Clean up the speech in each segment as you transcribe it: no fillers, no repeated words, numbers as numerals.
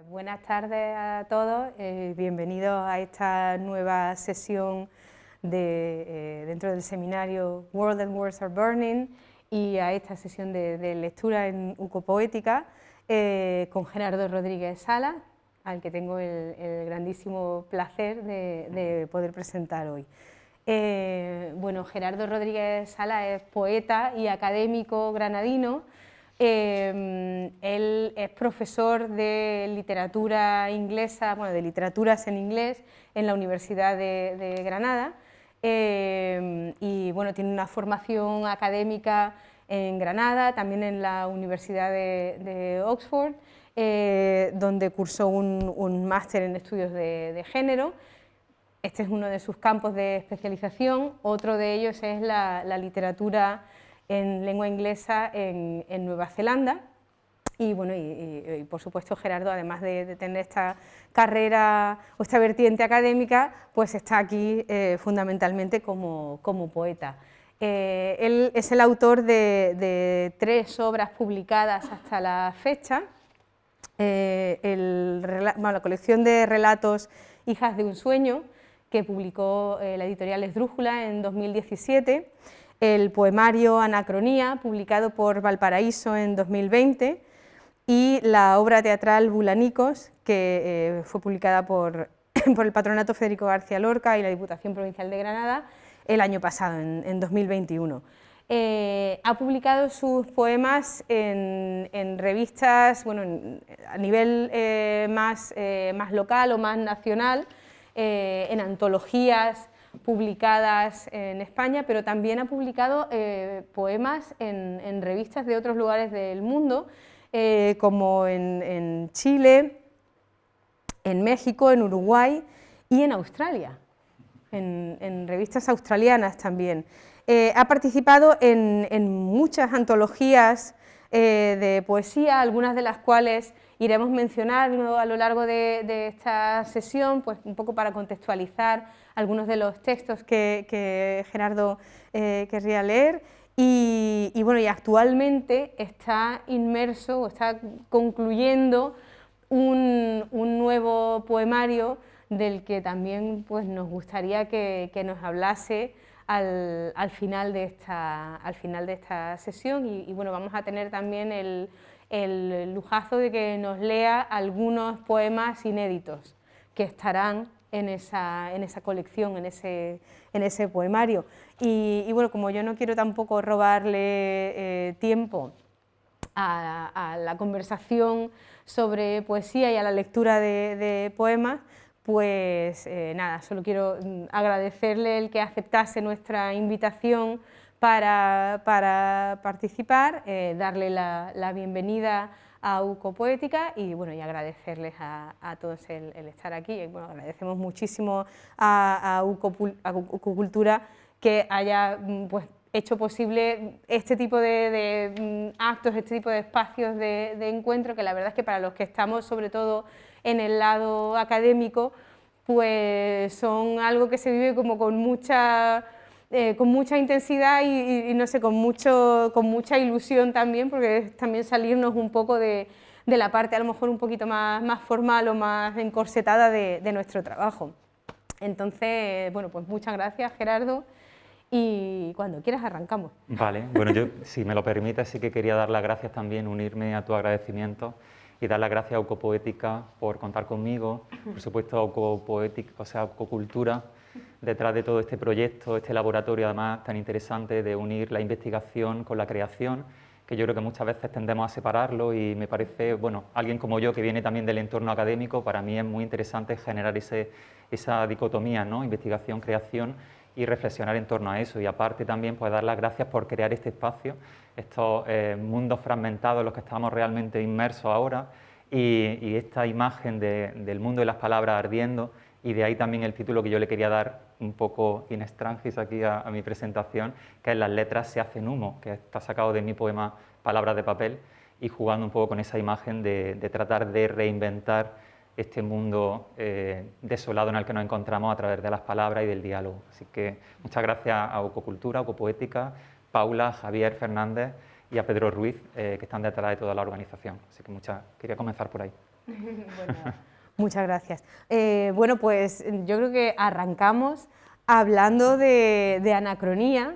Buenas tardes a todos, bienvenidos a esta nueva sesión dentro del seminario World and Words Are Burning y a esta sesión de lectura en Ucopoética con Gerardo Rodríguez Sala, al que tengo el grandísimo placer de poder presentar hoy. Bueno, Gerardo Rodríguez Sala es poeta y académico granadino. Él es profesor de literatura inglesa, bueno, de literaturas en inglés en la Universidad de Granada y bueno, tiene una formación académica en Granada, también en la Universidad de Oxford, donde cursó un máster en estudios de género. Este es uno de sus campos de especialización, otro de ellos es la literatura en lengua inglesa en Nueva Zelanda y, bueno, y por supuesto Gerardo, además de tener esta carrera o esta vertiente académica, pues está aquí fundamentalmente como poeta. Él es el autor de 3 obras publicadas hasta la fecha, la colección de relatos Hijas de un sueño, que publicó la editorial Esdrújula en 2017, el poemario Anacronía, publicado por Valparaíso en 2020, y la obra teatral Bulanicos, que fue publicada por el Patronato Federico García Lorca y la Diputación Provincial de Granada el año pasado, en 2021. Ha publicado sus poemas en revistas, bueno, a nivel más local o más nacional, en antologías publicadas en España, pero también ha publicado poemas en revistas de otros lugares del mundo, como en Chile, en México, en Uruguay y en Australia, en revistas australianas también. Ha participado en muchas antologías de poesía, algunas de las cuales iremos mencionando a lo largo de esta sesión, pues un poco para contextualizar algunos de los textos que Gerardo querría leer. Y bueno, y actualmente está inmerso o está concluyendo un nuevo poemario del que también pues, nos gustaría que nos hablase al final de esta sesión y bueno, vamos a tener también el lujazo de que nos lea algunos poemas inéditos que estarán en esa colección, en ese poemario. Y bueno, como yo no quiero tampoco robarle tiempo a la conversación sobre poesía y a la lectura de poemas, pues nada, solo quiero agradecerle el que aceptase nuestra invitación para participar, darle la bienvenida a Ucopoética y, bueno, y agradecerles a todos el estar aquí. Y, bueno, agradecemos muchísimo a Ucocultura que haya pues, hecho posible este tipo de actos, este tipo de espacios de encuentro, que la verdad es que para los que estamos sobre todo en el lado académico, pues son algo que se vive como con mucha intensidad y no sé, con mucha ilusión también, porque es también salirnos un poco de la parte a lo mejor un poquito más formal o más encorsetada de nuestro trabajo. Entonces, bueno, pues muchas gracias, Gerardo, y cuando quieras arrancamos. Vale, bueno, yo, si me lo permites, sí que quería dar las gracias también, unirme a tu agradecimiento y dar las gracias a Ucopoética por contar conmigo, por supuesto a Ucopoética, o sea, a Ucocultura, detrás de todo este proyecto, este laboratorio además tan interesante de unir la investigación con la creación, que yo creo que muchas veces tendemos a separarlo y me parece, bueno, alguien como yo que viene también del entorno académico, para mí es muy interesante generar esa dicotomía, ¿no? Investigación, creación, y reflexionar en torno a eso, y aparte también pues dar las gracias por crear este espacio, estos mundos fragmentados en los que estamos realmente inmersos ahora, y esta imagen del mundo de las palabras ardiendo, y de ahí también el título que yo le quería dar un poco in extranjis aquí a mi presentación, que es Las letras se hacen humo, que está sacado de mi poema Palabras de papel, y jugando un poco con esa imagen de tratar de reinventar este mundo desolado en el que nos encontramos a través de las palabras y del diálogo. Así que muchas gracias a Ucocultura, Ucopoética, Paula, Javier Fernández y a Pedro Ruiz, que están detrás de toda la organización. Así que quería comenzar por ahí. Bueno, muchas gracias. Bueno, pues yo creo que arrancamos hablando de anacronía.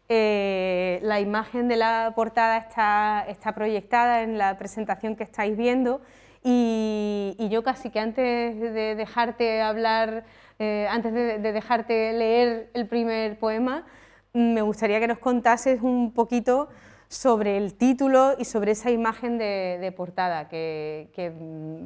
La imagen de la portada está proyectada en la presentación que estáis viendo y yo casi que antes de dejarte hablar, antes de dejarte leer el primer poema, me gustaría que nos contases un poquito sobre el título y sobre esa imagen de portada que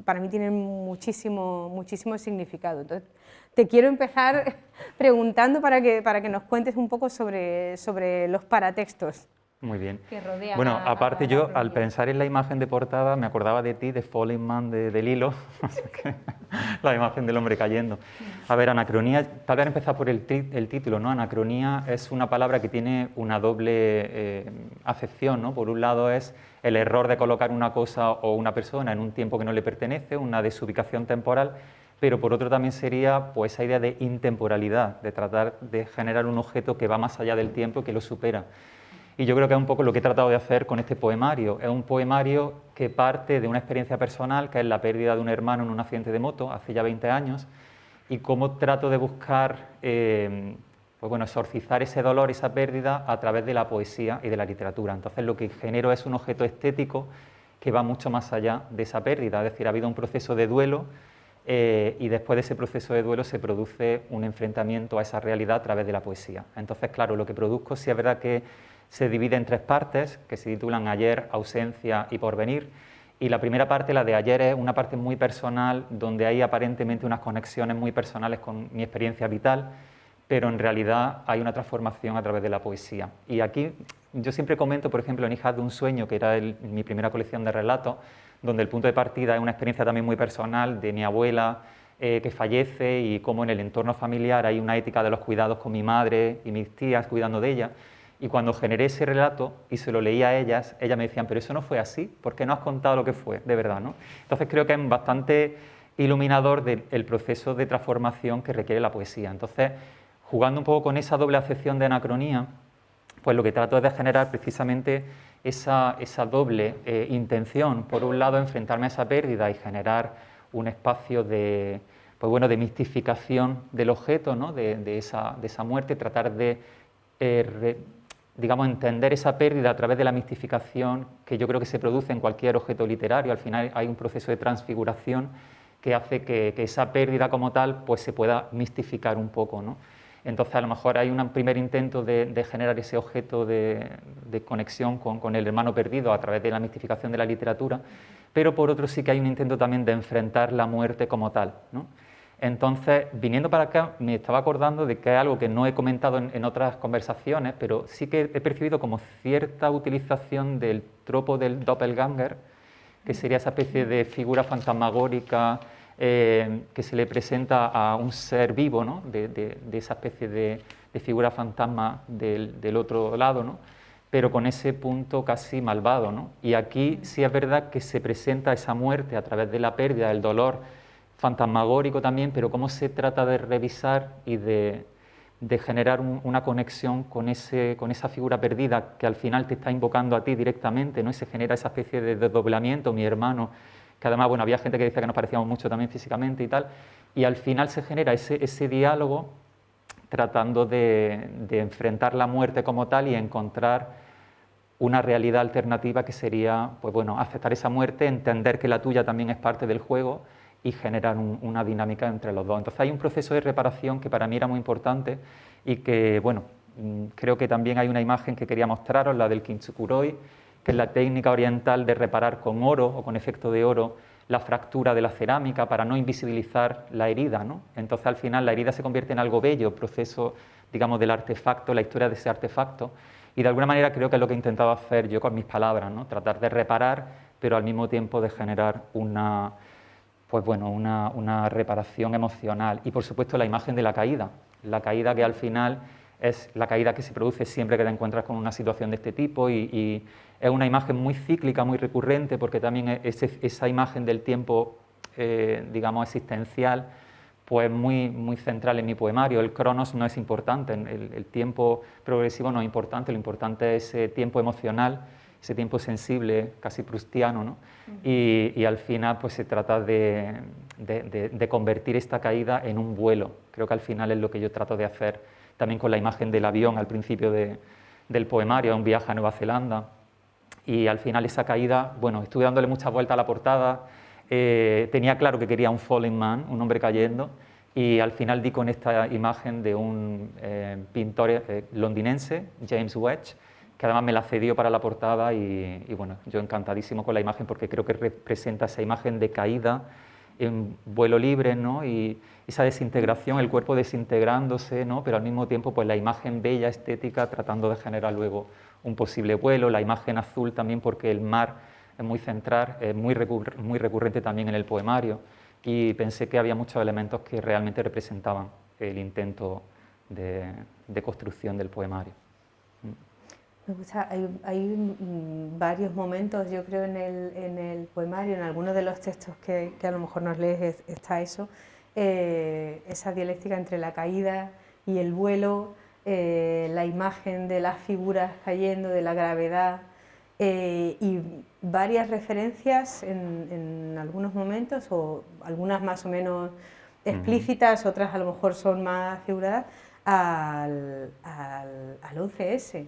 para mí tiene muchísimo significado. Entonces, te quiero empezar preguntando para que nos cuentes un poco sobre los paratextos. Muy bien. Que rodean Bueno, aparte la yo al crónica. pensar en la imagen de portada me acordaba de ti, de Falling Man de Lilo, la imagen del hombre cayendo. A ver, anacronía, tal vez empezar por el título, ¿no? Anacronía es una palabra que tiene una doble acepción, ¿no? Por un lado es el error de colocar una cosa o una persona en un tiempo que no le pertenece, una desubicación temporal, pero por otro también sería pues esa idea de intemporalidad, de tratar de generar un objeto que va más allá del tiempo y que lo supera. Y yo creo que es un poco lo que he tratado de hacer con este poemario. Es un poemario que parte de una experiencia personal, que es la pérdida de un hermano en un accidente de moto hace ya 20 años, y cómo trato de buscar, pues bueno, exorcizar ese dolor, esa pérdida, a través de la poesía y de la literatura. Entonces lo que genero es un objeto estético que va mucho más allá de esa pérdida. Es decir, ha habido un proceso de duelo y después de ese proceso de duelo se produce un enfrentamiento a esa realidad a través de la poesía. Entonces, claro, lo que produzco sí es verdad que se divide en tres partes que se titulan Ayer, Ausencia y Porvenir. Y la primera parte, la de ayer, es una parte muy personal, donde hay aparentemente unas conexiones muy personales con mi experiencia vital, pero en realidad hay una transformación a través de la poesía. Y aquí yo siempre comento, por ejemplo, en Hijas de un sueño, que era mi primera colección de relatos, donde el punto de partida es una experiencia también muy personal de mi abuela que fallece y cómo en el entorno familiar hay una ética de los cuidados con mi madre y mis tías cuidando de ella. Y cuando generé ese relato y se lo leí a ellas me decían, pero eso no fue así, ¿por qué no has contado lo que fue, de verdad, ¿no? Entonces creo que es bastante iluminador del proceso de transformación que requiere la poesía. Entonces, jugando un poco con esa doble acepción de anacronía, pues lo que trato es de generar precisamente esa doble intención. Por un lado, enfrentarme a esa pérdida y generar un espacio de, pues bueno, de mistificación del objeto, ¿no? de esa muerte, tratar de digamos, entender esa pérdida a través de la mistificación que yo creo que se produce en cualquier objeto literario. Al final hay un proceso de transfiguración que hace que esa pérdida como tal pues se pueda mistificar un poco, ¿no? Entonces a lo mejor hay un primer intento de generar ese objeto de conexión con el hermano perdido a través de la mistificación de la literatura, pero por otro sí que hay un intento también de enfrentar la muerte como tal, ¿no? Entonces, viniendo para acá, me estaba acordando de que es algo que no he comentado en otras conversaciones, pero sí que he percibido como cierta utilización del tropo del doppelganger, que sería esa especie de figura fantasmagórica que se le presenta a un ser vivo, ¿no? de esa especie de figura fantasma del otro lado, ¿no? Pero con ese punto casi malvado, ¿no? Y aquí sí es verdad que se presenta esa muerte a través de la pérdida, del dolor, fantasmagórico también, pero cómo se trata de revisar y de generar una conexión con esa figura perdida que al final te está invocando a ti directamente, ¿no? Y se genera esa especie de desdoblamiento, mi hermano, que además, bueno, había gente que decía que nos parecíamos mucho también físicamente y tal, y al final se genera ese diálogo tratando de enfrentar la muerte como tal y encontrar una realidad alternativa que sería, pues bueno, aceptar esa muerte, entender que la tuya también es parte del juego y generar una dinámica entre los dos. Entonces hay un proceso de reparación que para mí era muy importante y que, bueno, creo que también hay una imagen que quería mostraros, la del kintsukuroi, que es la técnica oriental de reparar con oro o con efecto de oro la fractura de la cerámica para no invisibilizar la herida, ¿no? Entonces al final la herida se convierte en algo bello, proceso, digamos, del artefacto, la historia de ese artefacto, y de alguna manera creo que es lo que he intentado hacer yo con mis palabras, ¿no? Tratar de reparar, pero al mismo tiempo de generar pues bueno, una reparación emocional. Y por supuesto la imagen de la caída que al final es la caída que se produce siempre que te encuentras con una situación de este tipo y es una imagen muy cíclica, muy recurrente, porque también esa imagen del tiempo, digamos, existencial, pues muy central en mi poemario. El cronos no es importante, el tiempo progresivo no es importante, lo importante es ese tiempo emocional ese tiempo sensible, casi proustiano, ¿no? Y al final pues se trata de convertir esta caída en un vuelo. Creo que al final es lo que yo trato de hacer también con la imagen del avión al principio del poemario, un viaje a Nueva Zelanda. Y al final esa caída, bueno, estuve dándole muchas vueltas a la portada, tenía claro que quería un falling man, un hombre cayendo, y al final di con esta imagen de un pintor londinense, James Wedge, que además me la cedió para la portada y bueno, yo encantadísimo con la imagen porque creo que representa esa imagen de caída en vuelo libre, ¿no? Y esa desintegración, el cuerpo desintegrándose, ¿no? Pero al mismo tiempo pues la imagen bella, estética, tratando de generar luego un posible vuelo, la imagen azul también porque el mar es muy central, es muy recurrente también en el poemario y pensé que había muchos elementos que realmente representaban el intento de construcción del poemario. Me gusta, hay varios momentos, yo creo, en el poemario, en algunos de los textos que a lo mejor nos lees está eso, esa dialéctica entre la caída y el vuelo, la imagen de las figuras cayendo, de la gravedad, y varias referencias en algunos momentos, o algunas más o menos explícitas, otras a lo mejor son más figuradas, al 11S.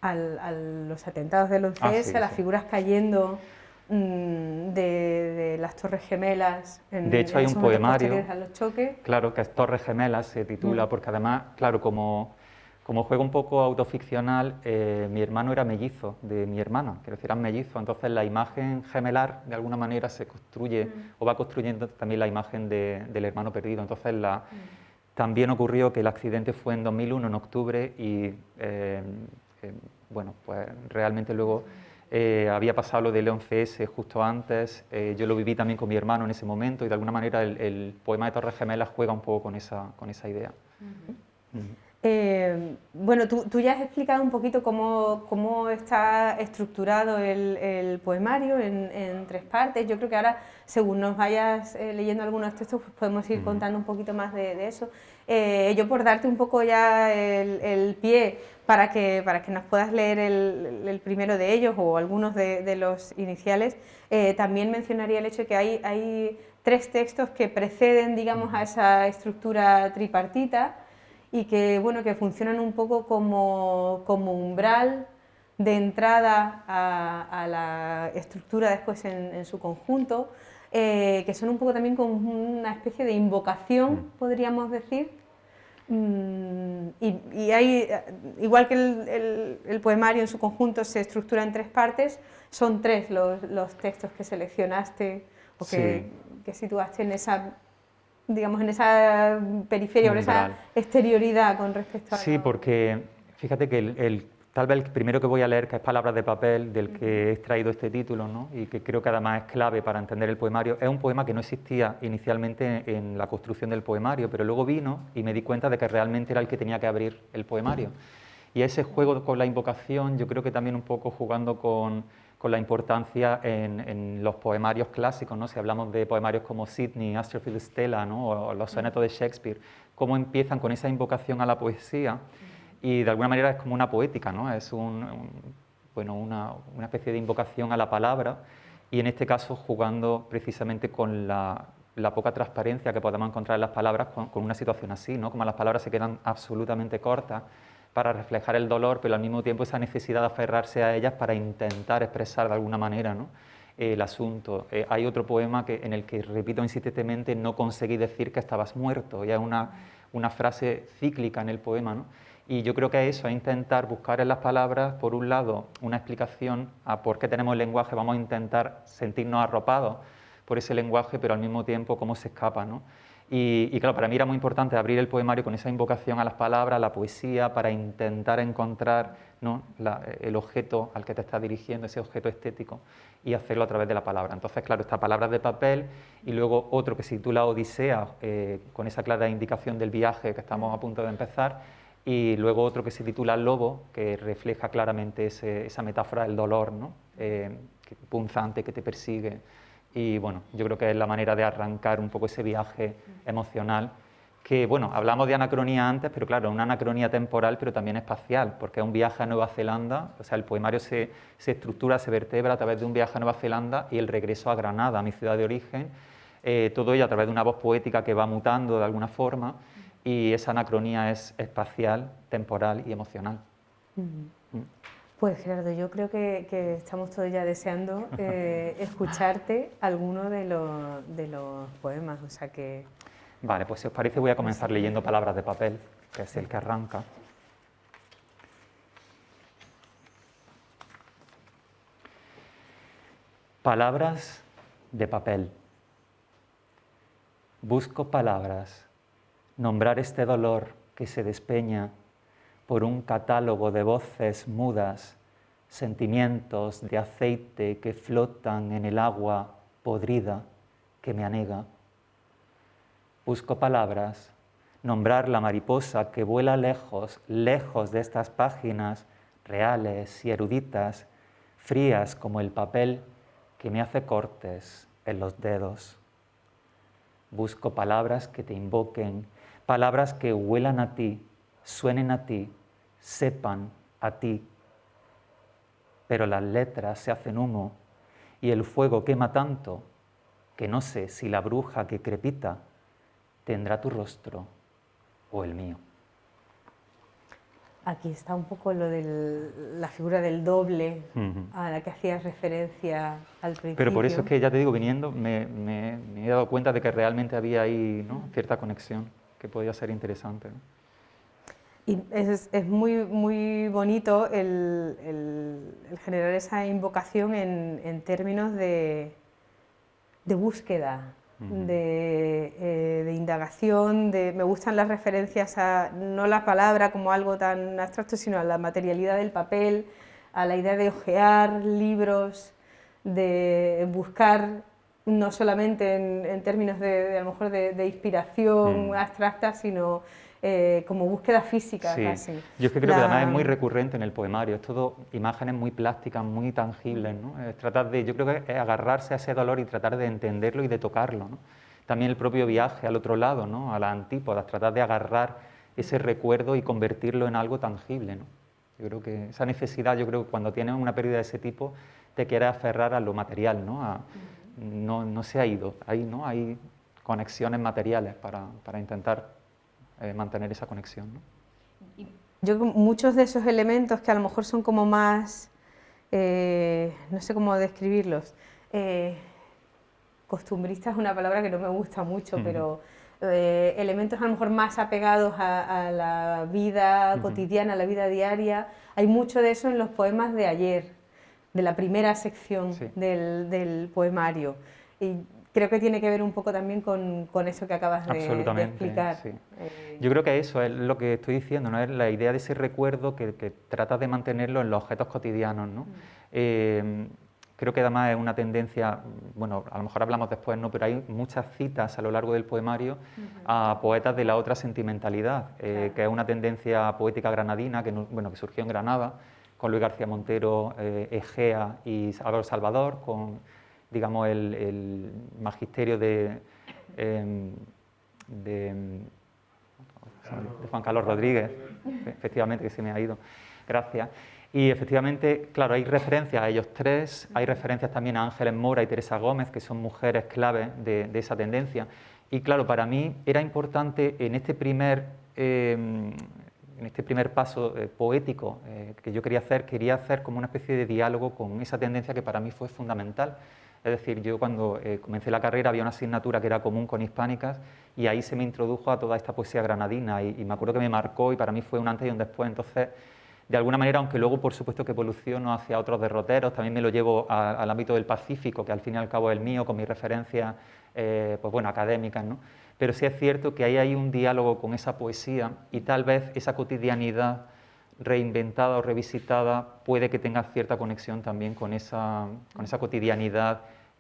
A los atentados del 11S, Sí, a las sí. figuras cayendo de las Torres Gemelas De hecho hay un esos momentos poemario, posteriores a los choques. claro, que es Torres Gemelas, se titula, porque además, claro, como juego un poco autoficcional, mi hermano era mellizo de mi hermana, quiero decir, eran mellizos, entonces la imagen gemelar de alguna manera se construye o va construyendo también la imagen del hermano perdido, entonces también ocurrió que el accidente fue en 2001, en octubre, y bueno, pues realmente luego había pasado lo del 11S justo antes, yo lo viví también con mi hermano en ese momento y de alguna manera el poema de Torres Gemelas juega un poco con esa idea. Bueno, tú ya has explicado un poquito cómo está estructurado el poemario en tres partes. Yo creo que ahora, según nos vayas leyendo algunos textos, pues podemos ir contando un poquito más de eso. Yo por darte un poco ya el pie para que nos puedas leer el primero de ellos o algunos de los iniciales, también mencionaría el hecho de que hay tres textos que preceden, digamos, a esa estructura tripartita, y que, bueno, que funcionan un poco como umbral de entrada a la estructura después en su conjunto, que son un poco también como una especie de invocación, podríamos decir. Y hay, igual que el poemario en su conjunto se estructura en tres partes, son tres los textos que seleccionaste o que situaste en esa, digamos, en esa periferia o en esa exterioridad con respecto a... Sí, porque fíjate que tal vez el primero que voy a leer, que es Palabras de papel, del que he extraído este título, ¿no? Y que creo que además es clave para entender el poemario, es un poema que no existía inicialmente en la construcción del poemario, pero luego vino y me di cuenta de que realmente era el que tenía que abrir el poemario. Y ese juego con la invocación, yo creo que también un poco jugando con la importancia en los poemarios clásicos, ¿no? Si hablamos de poemarios como Sidney, Astrofield Stella, ¿no? O los sonetos de Shakespeare, cómo empiezan con esa invocación a la poesía y de alguna manera es como una poética, ¿no? Es bueno, una especie de invocación a la palabra y en este caso jugando precisamente con la poca transparencia que podemos encontrar en las palabras con una situación así, ¿no? Como las palabras se quedan absolutamente cortas para reflejar el dolor, pero al mismo tiempo esa necesidad de aferrarse a ellas para intentar expresar de alguna manera, ¿no? El asunto. Hay otro poema en el que repito insistentemente, no conseguí decir que estabas muerto, ya es una frase cíclica en el poema, ¿no? Y yo creo que es eso, es intentar buscar en las palabras, por un lado, una explicación a por qué tenemos el lenguaje, vamos a intentar sentirnos arropados por ese lenguaje, pero al mismo tiempo cómo se escapa, ¿no? Y claro, para mí era muy importante abrir el poemario con esa invocación a las palabras, a la poesía, para intentar encontrar, ¿no? el objeto al que te estás dirigiendo, ese objeto estético, y hacerlo a través de la palabra. Entonces, claro, está Palabras de papel y luego otro que se titula Odisea, con esa clara indicación del viaje que estamos a punto de empezar, y luego otro que se titula Lobo, que refleja claramente esa metáfora del dolor, ¿no? Punzante que te persigue. Y bueno, yo creo que es la manera de arrancar un poco ese viaje emocional que, bueno, hablamos de anacronía antes, pero claro, una anacronía temporal, pero también espacial, porque es un viaje a Nueva Zelanda, o sea, el poemario se estructura, se vertebra a través de un viaje a Nueva Zelanda y el regreso a Granada, a mi ciudad de origen, todo ello a través de una voz poética que va mutando de alguna forma, y esa anacronía es espacial, temporal y emocional. Pues Gerardo, yo creo que estamos todos ya deseando escucharte alguno de los poemas, o sea que... Vale, pues si os parece voy a comenzar leyendo Palabras de papel, que es el que arranca. Palabras de papel. Busco palabras, nombrar este dolor que se despeña por un catálogo de voces mudas, sentimientos de aceite que flotan en el agua podrida que me anega. Busco palabras, nombrar la mariposa que vuela lejos, lejos de estas páginas reales y eruditas, frías como el papel que me hace cortes en los dedos. Busco palabras que te invoquen, palabras que huelan a ti, suenen a ti, sepan a ti. Pero las letras se hacen humo y el fuego quema tanto que no sé si la bruja que crepita tendrá tu rostro o el mío. Aquí está un poco lo de la figura del doble a la que hacías referencia al principio. Pero por eso es que ya te digo, viniendo, me he dado cuenta de que realmente había ahí, ¿no?, cierta conexión que podía ser interesante, ¿no? Y es muy, muy bonito el generar esa invocación en términos de búsqueda, de indagación, me gustan las referencias a no la palabra como algo tan abstracto, sino a la materialidad del papel, a la idea de hojear libros, de buscar no solamente en términos a lo mejor de inspiración abstracta, sino como búsqueda física, sí, casi. yo es que creo que además es muy recurrente en el poemario, es todo imágenes muy plásticas, muy tangibles, ¿no? Es tratar de, yo creo que es agarrarse a ese dolor y tratar de entenderlo y de tocarlo, ¿no? También el propio viaje al otro lado, ¿no?, a las antípodas, tratar de agarrar ese recuerdo y convertirlo en algo tangible, ¿no? Yo creo que esa necesidad, yo creo que cuando tienes una pérdida de ese tipo, te quieres aferrar a lo material, ¿no? No se ha ido, ¿no? Hay conexiones materiales para intentar mantener esa conexión, ¿no? Yo muchos de esos elementos que a lo mejor son como más, no sé cómo describirlos, costumbrista es una palabra que no me gusta mucho, pero elementos a lo mejor más apegados a la vida cotidiana, a la vida diaria, hay mucho de eso en los poemas de ayer, de la primera sección del poemario. Y creo que tiene que ver un poco también con eso que acabas de explicar. Sí. Yo creo que eso es lo que estoy diciendo, ¿no? Es la idea de ese recuerdo que tratas de mantenerlo en los objetos cotidianos, ¿no? Creo que además es una tendencia, bueno, a lo mejor hablamos después, ¿no?, pero hay muchas citas a lo largo del poemario a poetas de la otra sentimentalidad, que es una tendencia poética granadina que surgió en Granada, con Luis García Montero, Egea y Álvaro Salvador, con, digamos, el magisterio de Juan Carlos Rodríguez, efectivamente, que se me ha ido, gracias. Y efectivamente, claro, hay referencias a ellos tres, hay referencias también a Ángeles Mora y Teresa Gómez, que son mujeres claves de esa tendencia. Y claro, para mí era importante en este primer paso poético que yo quería hacer como una especie de diálogo con esa tendencia que para mí fue fundamental. Es decir, yo cuando comencé la carrera había una asignatura que era común con hispánicas y ahí se me introdujo a toda esta poesía granadina y me acuerdo que me marcó y para mí fue un antes y un después. Entonces, de alguna manera, aunque luego por supuesto que evoluciono hacia otros derroteros, también me lo llevo al ámbito del Pacífico, que al fin y al cabo es el mío, con mis referencias académicas, ¿no? Pero sí es cierto que ahí hay un diálogo con esa poesía y tal vez esa cotidianidad reinventada o revisitada puede que tenga cierta conexión también con esa cotidianidad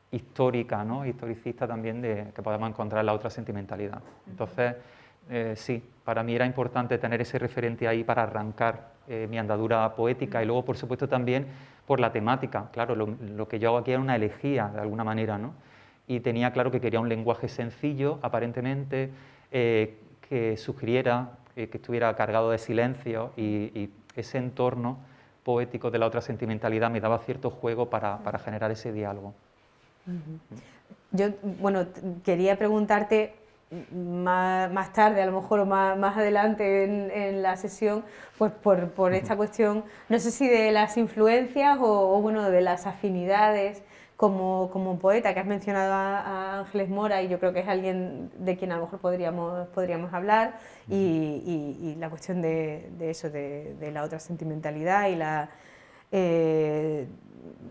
histórica, ¿no?, historicista también que podemos encontrar en la otra sentimentalidad. Entonces, sí, para mí era importante tener ese referente ahí para arrancar mi andadura poética y luego, por supuesto, también por la temática. Claro, lo que yo hago aquí era una elegía, de alguna manera, ¿no? Y tenía claro que quería un lenguaje sencillo, aparentemente, que sugiriera que estuviera cargado de silencio y ese entorno poético de la otra sentimentalidad me daba cierto juego para generar ese diálogo. Yo, bueno, quería preguntarte más tarde, a lo mejor o más adelante en la sesión, pues por esta cuestión, no sé si de las influencias o bueno, de las afinidades como poeta, que has mencionado a Ángeles Mora, y yo creo que es alguien de quien a lo mejor podríamos hablar, y la cuestión de eso, de la otra sentimentalidad y la...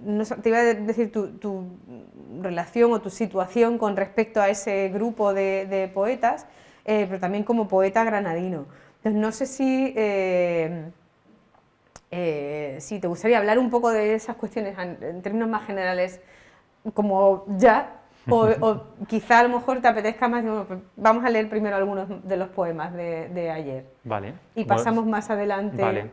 no sé, te iba a decir tu relación o tu situación con respecto a ese grupo de poetas, pero también como poeta granadino. Entonces, no sé si te gustaría hablar un poco de esas cuestiones en términos más generales, como ya, o quizá a lo mejor te apetezca más, bueno, pues vamos a leer primero algunos de los poemas de ayer. Vale. Y pasamos más adelante. Vale.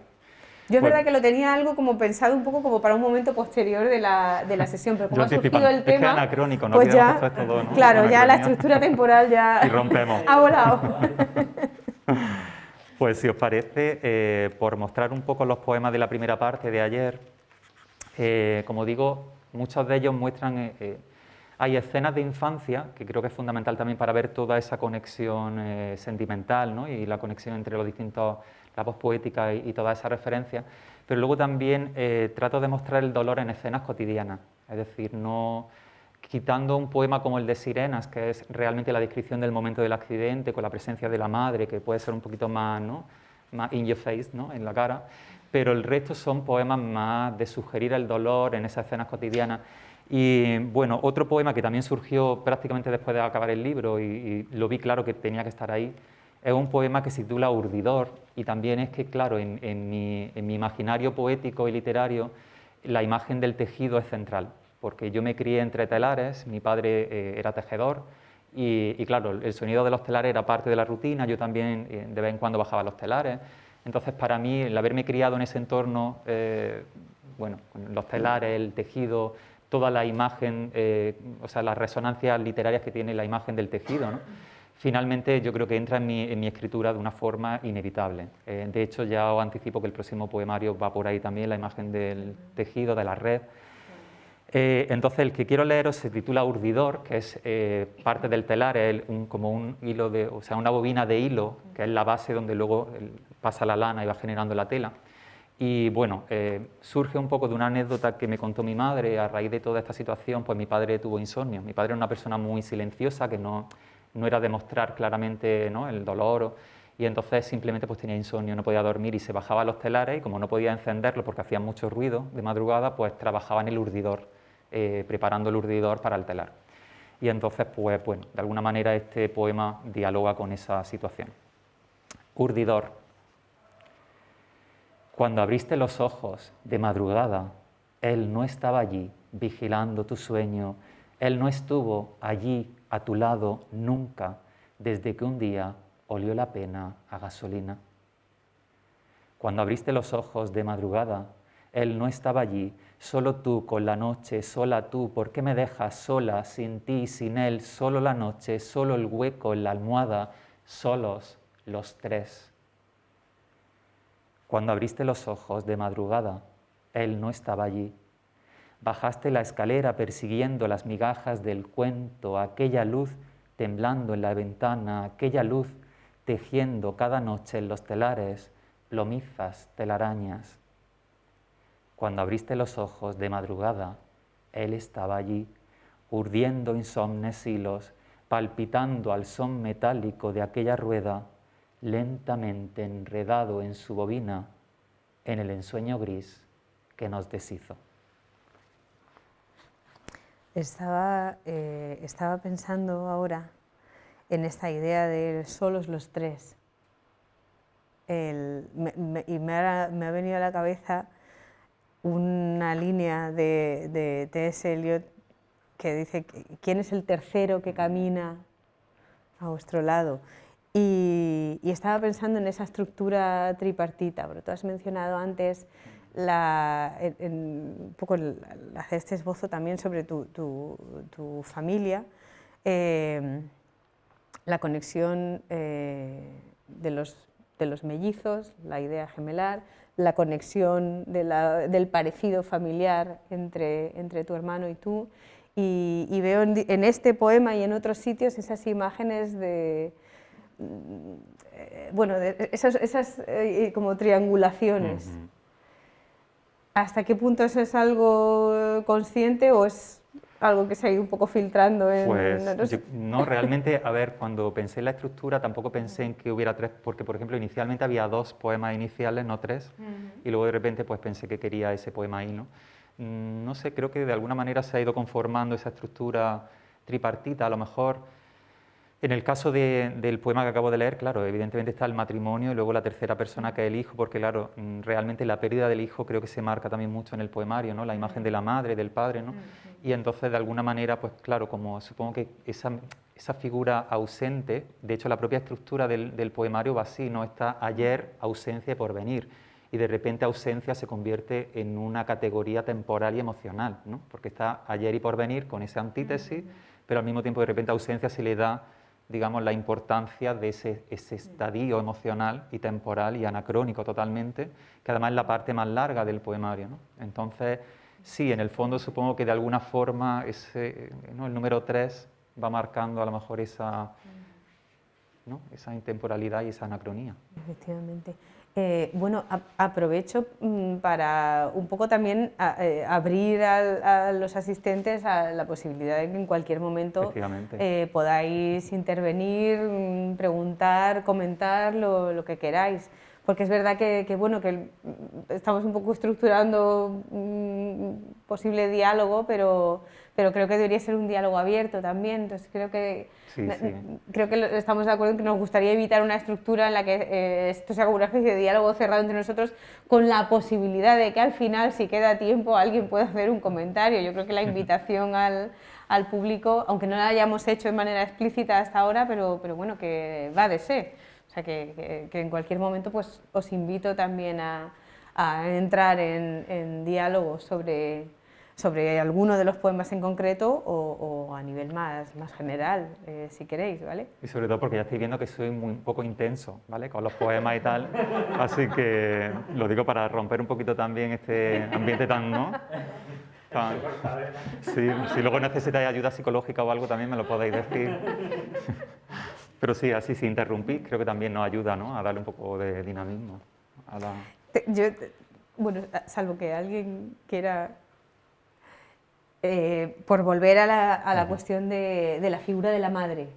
Yo es verdad que lo tenía algo como pensado un poco como para un momento posterior de la sesión, pero como ha surgido el tema, es que es anacrónico, ¿no? pues ya, Esto todo, ¿no? claro, ya la estructura temporal ya y rompemos. ha volado. Pues si os parece, por mostrar un poco los poemas de la primera parte de ayer, como digo, muchos de ellos muestran, hay escenas de infancia, que creo que es fundamental también para ver toda esa conexión sentimental, ¿no? Y la conexión entre los distintos, la voz poética y todas esas referencias, pero luego también trato de mostrar el dolor en escenas cotidianas, es decir, no quitando un poema como el de Sirenas, que es realmente la descripción del momento del accidente, con la presencia de la madre, que puede ser un poquito más, ¿no? Más in your face, ¿no? En la cara, pero el resto son poemas más de sugerir el dolor en esas escenas cotidianas. Y bueno, otro poema que también surgió prácticamente después de acabar el libro y lo vi claro que tenía que estar ahí, es un poema que se titula Urdidor, y también es que, claro, en mi imaginario poético y literario, la imagen del tejido es central, porque yo me crié entre telares, mi padre era tejedor, y claro, el sonido de los telares era parte de la rutina, yo también de vez en cuando bajaba los telares. Entonces, para mí, el haberme criado en ese entorno, bueno, con los telares, el tejido, toda la imagen, o sea, las resonancias literarias que tiene la imagen del tejido, ¿no? Finalmente, yo creo que entra en mi escritura de una forma inevitable. De hecho, ya os anticipo que el próximo poemario va por ahí también, la imagen del tejido, de la red. Entonces, el que quiero leeros se titula Urdidor, que es parte del telar, es como un hilo o sea, una bobina de hilo, que es la base donde luego pasa la lana y va generando la tela. Y bueno, surge un poco de una anécdota que me contó mi madre. A raíz de toda esta situación, pues mi padre tuvo insomnio. Mi padre era una persona muy silenciosa, que no era de mostrar claramente, ¿no? El dolor, y entonces simplemente pues tenía insomnio, no podía dormir y se bajaba a los telares, y como no podía encenderlo porque hacía mucho ruido de madrugada, pues trabajaba en el urdidor, preparando el urdidor para el telar. Y entonces, pues bueno, de alguna manera este poema dialoga con esa situación. Urdidor. Cuando abriste los ojos de madrugada, él no estaba allí vigilando tu sueño, él no estuvo allí a tu lado nunca, desde que un día olió la pena a gasolina. Cuando abriste los ojos de madrugada, él no estaba allí, solo tú con la noche, sola tú, ¿por qué me dejas sola, sin ti, sin él, solo la noche, solo el hueco en la almohada, solos los tres? Cuando abriste los ojos de madrugada, él no estaba allí. Bajaste la escalera persiguiendo las migajas del cuento, aquella luz temblando en la ventana, aquella luz tejiendo cada noche en los telares, plomizas, telarañas. Cuando abriste los ojos de madrugada, él estaba allí, urdiendo insomnes hilos, palpitando al son metálico de aquella rueda, lentamente enredado en su bobina, en el ensueño gris que nos deshizo. Estaba pensando ahora en esta idea de solos los tres. Me ha venido a la cabeza una línea de T.S. Eliot que dice: ¿quién es el tercero que camina a vuestro lado? Y estaba pensando en esa estructura tripartita, pero tú has mencionado antes un poco hacer este esbozo también sobre tu familia, la conexión de los mellizos, la idea gemelar, la conexión del parecido familiar entre tu hermano y tú, y veo en este poema y en otros sitios esas imágenes de esas como triangulaciones. ¿Hasta qué punto eso es algo consciente o es algo que se ha ido un poco filtrando? Pues no, realmente, a ver, cuando pensé en la estructura tampoco pensé en que hubiera tres, porque por ejemplo inicialmente había 2 poemas iniciales, no 3, y luego de repente pues pensé que quería ese poema ahí, ¿no? No sé, creo que de alguna manera se ha ido conformando esa estructura tripartita, a lo mejor. En el caso del poema que acabo de leer, claro, evidentemente está el matrimonio y luego la tercera persona que es el hijo, porque claro, realmente la pérdida del hijo creo que se marca también mucho en el poemario, ¿no? La imagen de la madre, del padre, ¿no? Y entonces de alguna manera, pues claro, como supongo que esa figura ausente, de hecho la propia estructura del poemario va así, ¿no? Está ayer, ausencia y porvenir, y de repente ausencia se convierte en una categoría temporal y emocional, ¿no? Porque está ayer y porvenir con esa antítesis, pero al mismo tiempo de repente ausencia se le da, digamos, la importancia de ese estadio emocional y temporal y anacrónico totalmente, que además es la parte más larga del poemario, ¿no? Entonces, sí, en el fondo supongo que de alguna forma ¿no? El número 3 va marcando a lo mejor esa, ¿no? Esa intemporalidad y esa anacronía. Efectivamente. Bueno, aprovecho para un poco también abrir a los asistentes a la posibilidad de que en cualquier momento podáis intervenir, preguntar, comentar lo que queráis. Porque es verdad que bueno, que estamos un poco estructurando un posible diálogo, pero creo que debería ser un diálogo abierto también. Entonces creo que estamos de acuerdo en que nos gustaría evitar una estructura en la que esto sea como una especie de diálogo cerrado entre nosotros, con la posibilidad de que al final, si queda tiempo, alguien pueda hacer un comentario. Yo creo que la invitación al público, aunque no la hayamos hecho de manera explícita hasta ahora, pero bueno, que va de ser. O sea, que en cualquier momento pues os invito también a entrar en diálogo sobre alguno de los poemas en concreto o a nivel más general, si queréis, ¿vale? Y sobre todo porque ya estoy viendo que soy un poco intenso, ¿vale? Con los poemas y tal, así que lo digo para romper un poquito también este ambiente tan, ¿no? Sí, si luego necesitáis ayuda psicológica o algo también me lo podéis decir. Pero sí, así si interrumpís creo que también nos ayuda, ¿no? A darle un poco de dinamismo a la... Bueno, salvo que alguien quiera... por volver a la cuestión de la figura de la madre,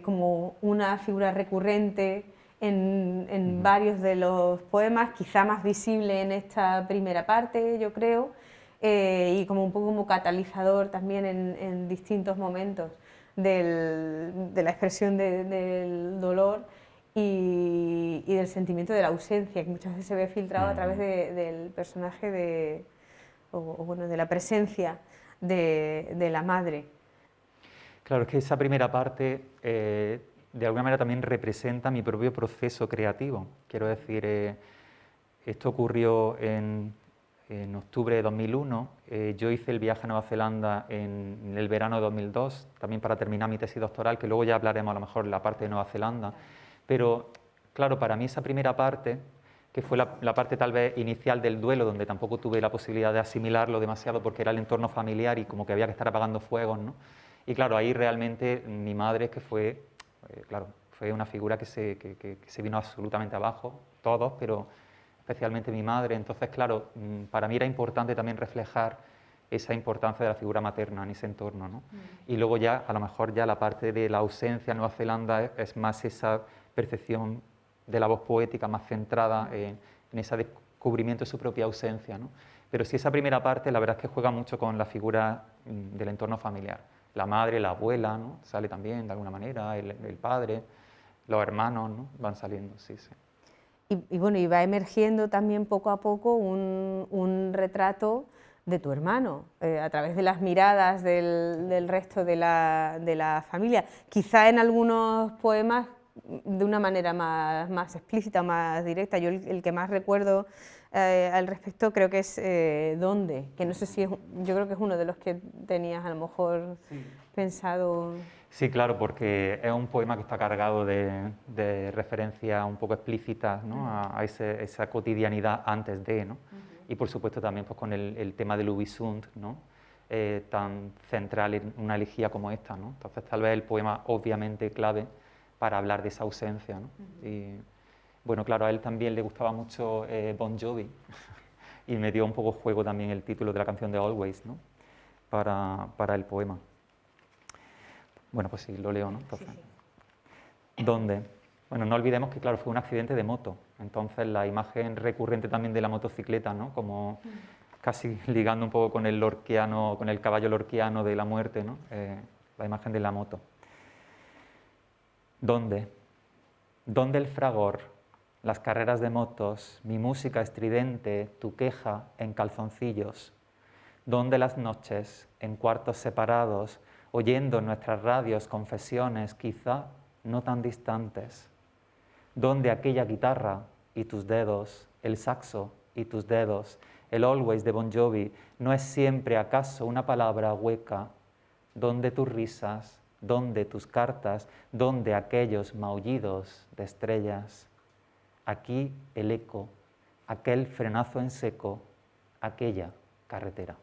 como una figura recurrente en varios de los poemas, quizá más visible en esta primera parte, yo creo, y como un poco como catalizador también en distintos momentos de la expresión del dolor y del sentimiento de la ausencia, que muchas veces se ve filtrado a través del personaje bueno, de la presencia de la madre. Claro, es que esa primera parte de alguna manera también representa mi propio proceso creativo. Quiero decir, esto ocurrió en octubre de 2001, yo hice el viaje a Nueva Zelanda en el verano de 2002, también para terminar mi tesis doctoral, que luego ya hablaremos a lo mejor de la parte de Nueva Zelanda, pero claro, para mí esa primera parte, que fue la parte tal vez inicial del duelo, donde tampoco tuve la posibilidad de asimilarlo demasiado porque era el entorno familiar y como que había que estar apagando fuegos, ¿no? Y claro, ahí realmente mi madre, que fue, claro, fue una figura que se vino absolutamente abajo, todos, pero especialmente mi madre. Entonces, claro, para mí era importante también reflejar esa importancia de la figura materna en ese entorno, ¿no? Y luego ya, a lo mejor ya la parte de la ausencia en Nueva Zelanda es más esa percepción de la voz poética más centrada en ese descubrimiento de su propia ausencia, ¿no? Pero sí, esa primera parte la verdad es que juega mucho con la figura del entorno familiar. La madre, la abuela, ¿no? Sale también de alguna manera, el padre, los hermanos, ¿no? Van saliendo, sí, sí. Y bueno, y va emergiendo también poco a poco un retrato de tu hermano, a través de las miradas del resto de la familia. Quizá en algunos poemas de una manera más explícita, más directa. Yo el que más recuerdo al respecto creo que es ¿Dónde? Que no sé si yo creo que es uno de los que tenías a lo mejor pensado? Sí, claro, porque es un poema que está cargado de referencias un poco explícitas, ¿no? a esa cotidianidad antes de, ¿no? Y por supuesto también pues, con el tema del Ubisunt, ¿no? Tan central en una elegía como esta, ¿no? Entonces tal vez el poema obviamente clave para hablar de esa ausencia, ¿no? Y bueno, claro, a él también le gustaba mucho Bon Jovi y me dio un poco juego también el título de la canción de Always, ¿no? Para el poema. Bueno, pues sí, lo leo, ¿no? Entonces, sí. ¿Dónde? Bueno, no olvidemos que, claro, fue un accidente de moto. Entonces, la imagen recurrente también de la motocicleta, ¿no? Como casi ligando un poco con el lorquiano, con el caballo lorquiano de la muerte, ¿no? La imagen de la moto. ¿Dónde? ¿Dónde el fragor, las carreras de motos, mi música estridente, tu queja en calzoncillos? ¿Dónde las noches, en cuartos separados, oyendo en nuestras radios confesiones quizá no tan distantes? ¿Dónde aquella guitarra y tus dedos, el saxo y tus dedos, el Always de Bon Jovi, no es siempre acaso una palabra hueca? ¿Dónde tus risas? ¿Dónde tus cartas? ¿Dónde aquellos maullidos de estrellas? Aquí el eco, aquel frenazo en seco, aquella carretera.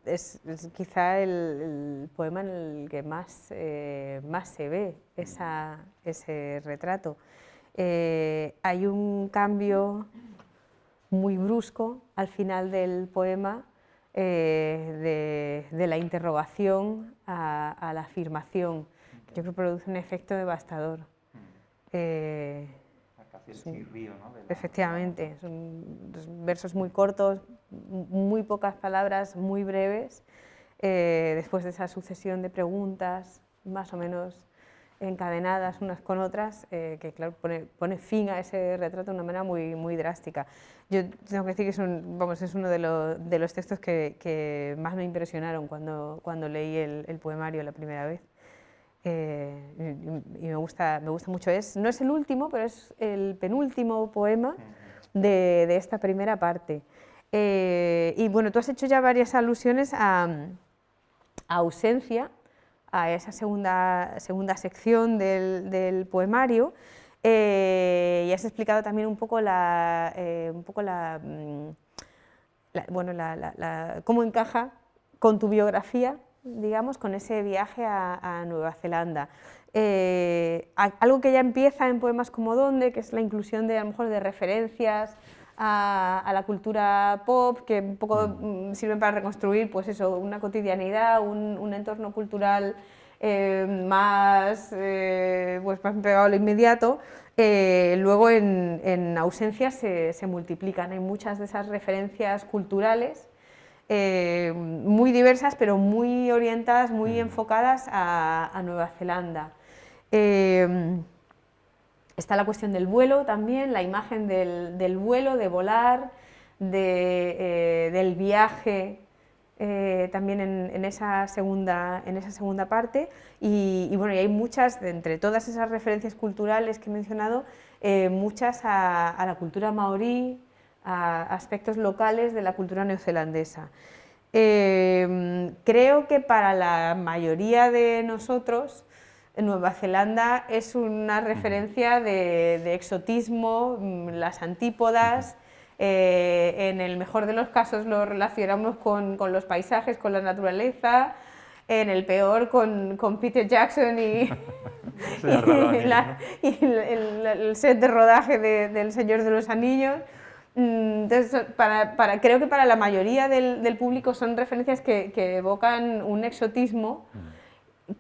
Es quizá el poema en el que más se ve ese retrato. Hay un cambio muy brusco al final del poema de la interrogación a la afirmación. Yo creo que produce un efecto devastador. Casi el chirrío, ¿no? Efectivamente, son versos muy cortos, muy pocas palabras, muy breves, después de esa sucesión de preguntas más o menos encadenadas unas con otras, que claro, pone fin a ese retrato de una manera muy drástica. Yo tengo que decir que es uno de los textos que más me impresionaron cuando leí el poemario la primera vez. Y me gusta mucho. No es el último, pero es el penúltimo poema de esta primera parte. Y bueno, tú has hecho ya varias alusiones a ausencia, a esa segunda sección del poemario, y has explicado también un poco cómo encaja con tu biografía, digamos, con ese viaje a Nueva Zelanda. Algo que ya empieza en poemas como ¿Dónde?, que es la inclusión de, a lo mejor, de referencias a la cultura pop, que un poco sirven para reconstruir pues eso, una cotidianidad, un entorno cultural más pegado a lo inmediato. Luego en ausencias se multiplican, hay muchas de esas referencias culturales muy diversas, pero muy orientadas, muy enfocadas a Nueva Zelanda. Está la cuestión del vuelo también, la imagen del vuelo, de volar, del viaje, también en esa segunda parte. Y bueno, y hay muchas, entre todas esas referencias culturales que he mencionado, muchas a la cultura maorí, a aspectos locales de la cultura neozelandesa. Creo que para la mayoría de nosotros Nueva Zelanda es una referencia de exotismo, las antípodas. En el mejor de los casos lo relacionamos con los paisajes, con la naturaleza, en el peor con Peter Jackson y el set de rodaje del Señor de los Anillos. Entonces, creo que para la mayoría del público son referencias que evocan un exotismo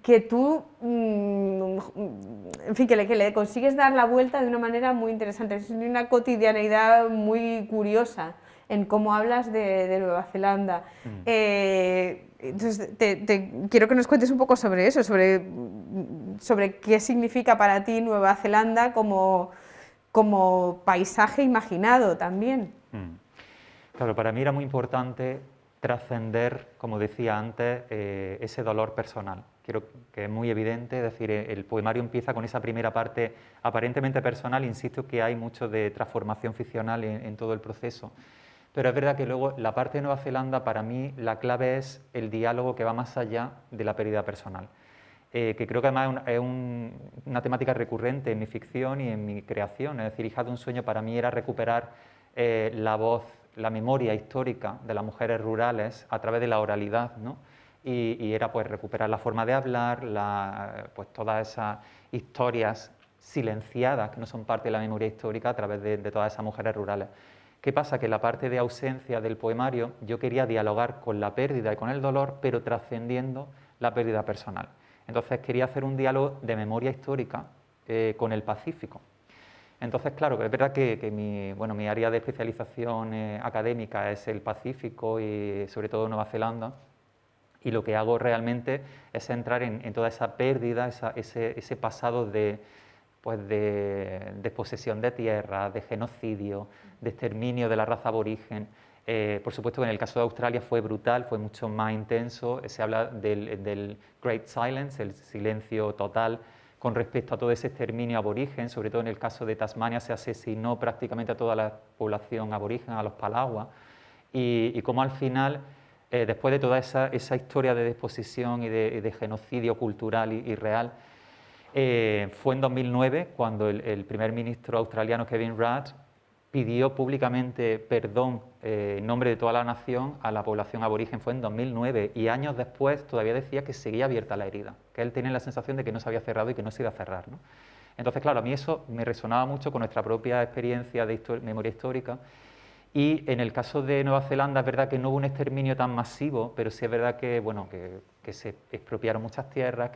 que tú, en fin, que le consigues dar la vuelta de una manera muy interesante. Es una cotidianeidad muy curiosa en cómo hablas de Nueva Zelanda. Entonces, quiero que nos cuentes un poco sobre eso, sobre qué significa para ti Nueva Zelanda como paisaje imaginado también. Claro, para mí era muy importante trascender, como decía antes, ese dolor personal. Creo que es muy evidente, es decir, el poemario empieza con esa primera parte aparentemente personal, insisto que hay mucho de transformación ficcional en todo el proceso, pero es verdad que luego la parte de Nueva Zelanda, para mí, la clave es el diálogo que va más allá de la pérdida personal. Que creo que además es una temática recurrente en mi ficción y en mi creación. Es decir, Hija de un sueño para mí era recuperar la voz, la memoria histórica de las mujeres rurales a través de la oralidad, ¿no? Y era pues recuperar la forma de hablar, pues todas esas historias silenciadas que no son parte de la memoria histórica a través de todas esas mujeres rurales. ¿Qué pasa? Que en la parte de ausencia del poemario yo quería dialogar con la pérdida y con el dolor, pero trascendiendo la pérdida personal. Entonces quería hacer un diálogo de memoria histórica con el Pacífico. Entonces, claro, es verdad que mi área de especialización académica es el Pacífico y sobre todo Nueva Zelanda, y lo que hago realmente es entrar en toda esa pérdida, ese pasado de desposesión de tierra, de genocidio, de exterminio de la raza aborigen. Por supuesto que en el caso de Australia fue brutal, fue mucho más intenso. Se habla del Great Silence, el silencio total con respecto a todo ese exterminio aborigen. Sobre todo en el caso de Tasmania se asesinó prácticamente a toda la población aborigen, a los palagua, y cómo al final, después de toda esa historia de desposesión y de genocidio cultural y real, fue en 2009 cuando el primer ministro australiano Kevin Rudd pidió públicamente perdón en nombre de toda la nación a la población aborigen. Fue en 2009 y años después todavía decía que seguía abierta la herida, que él tenía la sensación de que no se había cerrado y que no se iba a cerrar, ¿no? Entonces, claro, a mí eso me resonaba mucho con nuestra propia experiencia de memoria histórica. Y en el caso de Nueva Zelanda es verdad que no hubo un exterminio tan masivo, pero sí es verdad que, bueno, que se expropiaron muchas tierras,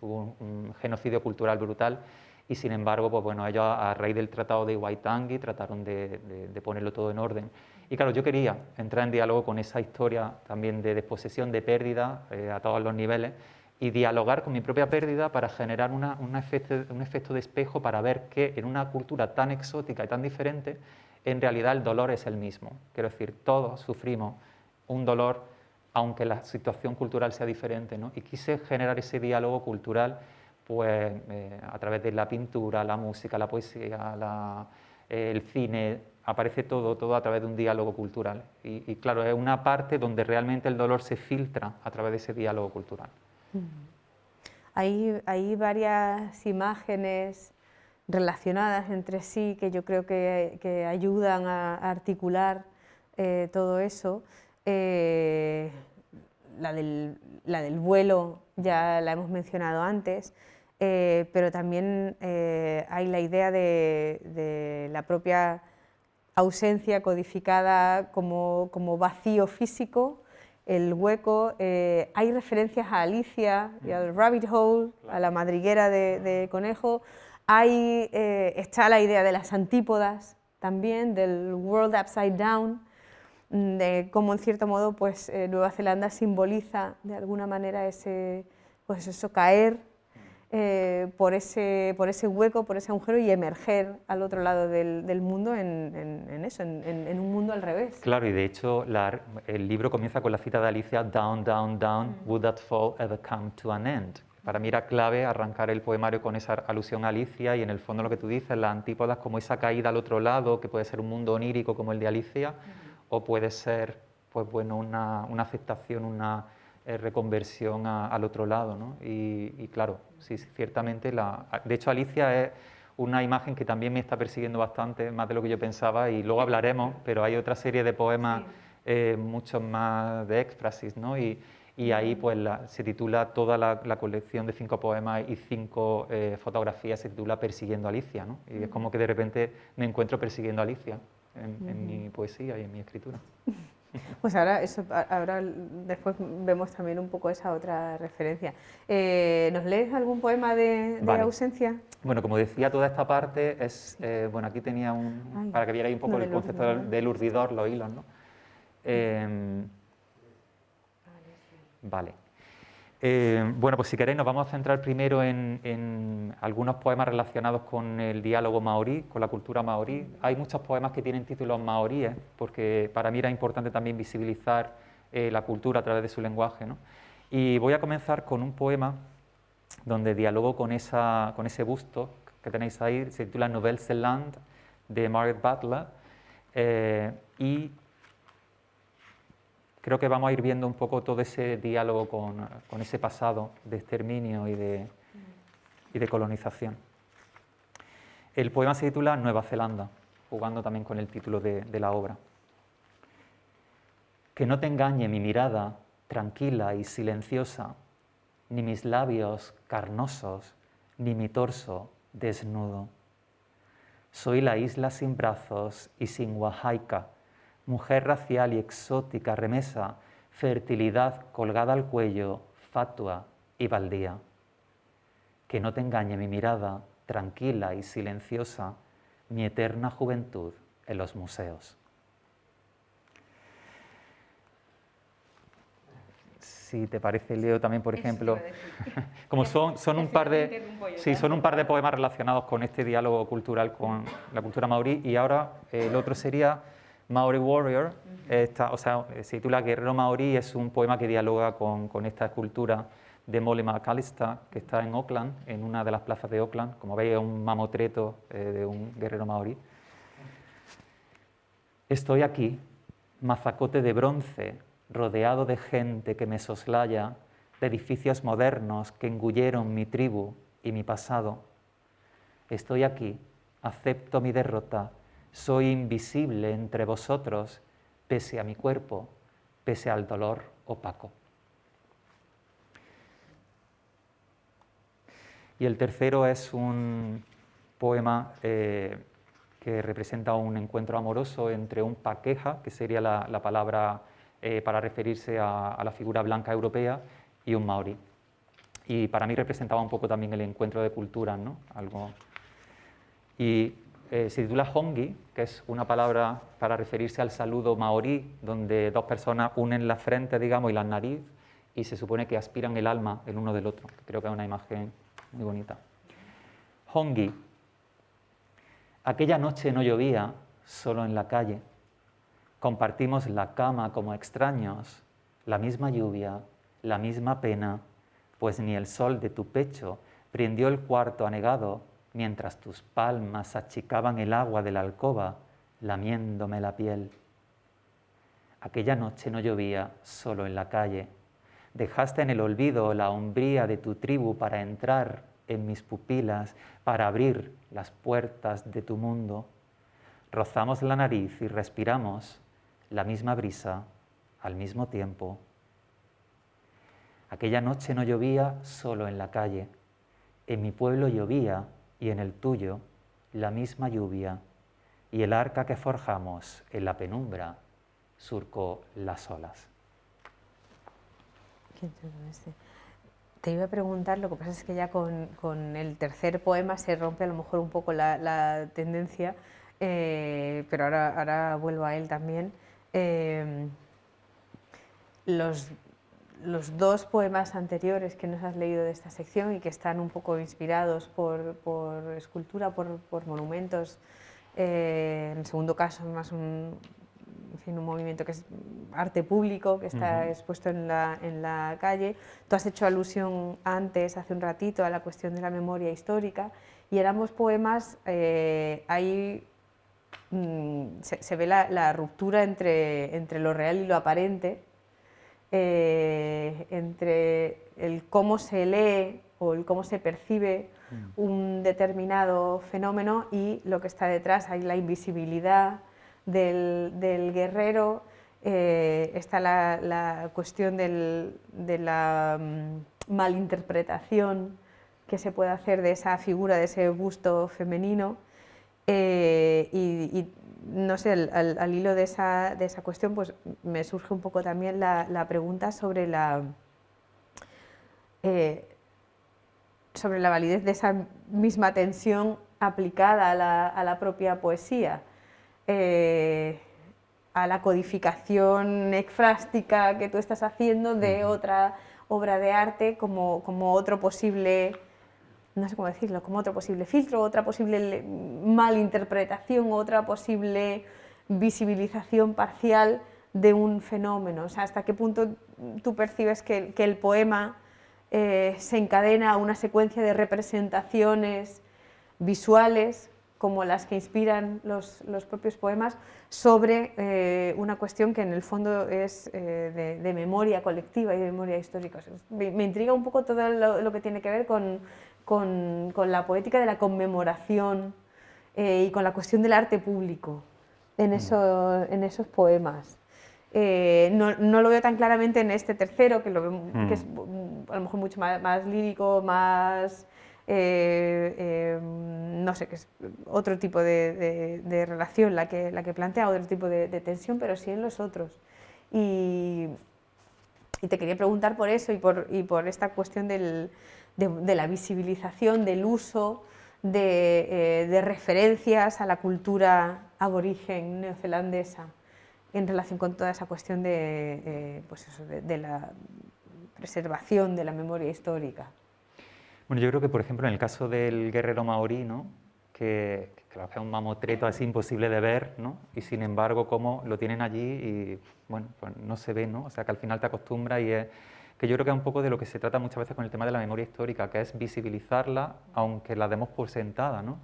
hubo un genocidio cultural brutal, y sin embargo, pues bueno, ellos a raíz del Tratado de Waitangi trataron de ponerlo todo en orden. Y claro, yo quería entrar en diálogo con esa historia también de desposesión, de pérdida a todos los niveles, y dialogar con mi propia pérdida para generar un efecto de espejo para ver que en una cultura tan exótica y tan diferente, en realidad el dolor es el mismo. Quiero decir, todos sufrimos un dolor, aunque la situación cultural sea diferente, ¿no? Y quise generar ese diálogo cultural pues, a través de la pintura, la música, la poesía, el cine. Aparece todo a través de un diálogo cultural. Y claro, es una parte donde realmente el dolor se filtra a través de ese diálogo cultural. Hay varias imágenes relacionadas entre sí que yo creo que ayudan a articular todo eso. La del vuelo ya la hemos mencionado antes, pero también hay la idea de la propia ausencia codificada como vacío físico, el hueco. Hay referencias a Alicia y al rabbit hole, a la madriguera de conejo. Está la idea de las antípodas también, del world upside down, de cómo en cierto modo pues, Nueva Zelanda simboliza de alguna manera pues eso, caer por ese hueco, por ese agujero y emerger al otro lado del mundo en un mundo al revés. Claro, y de hecho el libro comienza con la cita de Alicia, down, down, down, would that fall ever come to an end? Para mí era clave arrancar el poemario con esa alusión a Alicia y en el fondo lo que tú dices, las antípodas como esa caída al otro lado, que puede ser un mundo onírico como el de Alicia, o puede ser pues bueno, una aceptación, una reconversión al otro lado, ¿no? Y claro, sí, ciertamente, de hecho Alicia es una imagen que también me está persiguiendo bastante, más de lo que yo pensaba, y luego hablaremos, pero hay otra serie de poemas mucho más de éxtasis, ¿no? Y ahí pues se titula toda la colección de 5 poemas y 5 fotografías, se titula Persiguiendo a Alicia, ¿no? Y es como que de repente me encuentro persiguiendo a Alicia en mi poesía y en mi escritura. Pues ahora después vemos también un poco esa otra referencia. ¿Nos lees algún poema de ausencia? Bueno, como decía, toda esta parte es, bueno, aquí tenía para que vierais un poco el concepto del urdidor, los hilos, ¿no? Vale. Bueno, pues si queréis nos vamos a centrar primero en algunos poemas relacionados con el diálogo maorí, con la cultura maorí. Hay muchos poemas que tienen títulos maoríes, porque para mí era importante también visibilizar la cultura a través de su lenguaje, ¿no? Y voy a comenzar con un poema donde dialogo con ese busto que tenéis ahí, se titula Nouvelle-Zélande, de Margaret Butler, Y creo que vamos a ir viendo un poco todo ese diálogo con ese pasado de exterminio y de colonización. El poema se titula Nueva Zelanda, jugando también con el título de la obra. Que no te engañe mi mirada tranquila y silenciosa, ni mis labios carnosos, ni mi torso desnudo. Soy la isla sin brazos y sin Oaxaca, mujer racial y exótica, remesa, fertilidad colgada al cuello, fatua y baldía. Que no te engañe mi mirada tranquila y silenciosa, mi eterna juventud en los museos. Si te parece, leo también, por ejemplo, como son un par de poemas relacionados con este diálogo cultural con la cultura maorí, y ahora el otro sería Maori Warrior, se titula Guerrero Maorí, es un poema que dialoga con esta escultura de Molly McAllister, que está en Auckland, en una de las plazas de Auckland. Como veis, es un mamotreto de un guerrero maorí. Estoy aquí, mazacote de bronce, rodeado de gente que me soslaya, de edificios modernos que engulleron mi tribu y mi pasado. Estoy aquí, acepto mi derrota, soy invisible entre vosotros, pese a mi cuerpo, pese al dolor opaco. Y el tercero es un poema que representa un encuentro amoroso entre un paqueja, que sería la palabra para referirse a la figura blanca europea, y un maorí. Y para mí representaba un poco también el encuentro de culturas, ¿no? Y se titula hongi, que es una palabra para referirse al saludo maorí, donde dos personas unen la frente, digamos, y la nariz, y se supone que aspiran el alma el uno del otro. Creo que es una imagen muy bonita. Hongi. Aquella noche no llovía, solo en la calle. Compartimos la cama como extraños, la misma lluvia, la misma pena, pues ni el sol de tu pecho prendió el cuarto anegado, mientras tus palmas achicaban el agua de la alcoba, lamiéndome la piel. Aquella noche no llovía, solo en la calle. Dejaste en el olvido la hombría de tu tribu para entrar en mis pupilas, para abrir las puertas de tu mundo. Rozamos la nariz y respiramos la misma brisa al mismo tiempo. Aquella noche no llovía solo en la calle. En mi pueblo llovía y en el tuyo la misma lluvia, y el arca que forjamos en la penumbra surcó las olas. Te iba a preguntar, lo que pasa es que ya con el tercer poema se rompe a lo mejor un poco la tendencia, pero ahora vuelvo a él también. Los dos poemas anteriores que nos has leído de esta sección y que están un poco inspirados por escultura, por monumentos, en el segundo caso más un movimiento que es arte público, que está expuesto en la calle. Tú has hecho alusión antes, hace un ratito, a la cuestión de la memoria histórica, y en ambos poemas hay se ve la ruptura entre lo real y lo aparente, entre el cómo se lee o el cómo se percibe un determinado fenómeno y lo que está detrás. Hay la invisibilidad del guerrero, está la cuestión de la malinterpretación que se puede hacer de esa figura, de ese busto femenino. Y no sé, al hilo de esa cuestión, pues me surge un poco también la pregunta sobre la validez de esa misma tensión aplicada a la propia poesía, a la codificación ekfrástica que tú estás haciendo de otra obra de arte como otro posible, no sé cómo decirlo, como otro posible filtro, otra posible malinterpretación, otra posible visibilización parcial de un fenómeno. O sea, ¿hasta qué punto tú percibes que el poema se encadena a una secuencia de representaciones visuales como las que inspiran los propios poemas, sobre una cuestión que en el fondo es de memoria colectiva y de memoria histórica. O sea, me intriga un poco todo lo que tiene que ver con la poética de la conmemoración y con la cuestión del arte público en esos poemas. No lo veo tan claramente en este tercero, que que es a lo mejor mucho más lírico, más... no sé, que es otro tipo de relación la que plantea, otro tipo de tensión, pero sí en los otros. Y te quería preguntar por eso y por esta cuestión de la visibilización, del uso de referencias a la cultura aborigen neozelandesa en relación con toda esa cuestión pues eso, de la preservación de la memoria histórica. Bueno, yo creo que, por ejemplo, en el caso del guerrero maorí, ¿no? que es un mamotreto así imposible de ver, ¿no? Y sin embargo, cómo lo tienen allí y, bueno, pues no se ve, ¿no? O sea, que al final te acostumbras y es... que yo creo que es un poco de lo que se trata muchas veces con el tema de la memoria histórica, que es visibilizarla, aunque la demos por sentada, ¿no?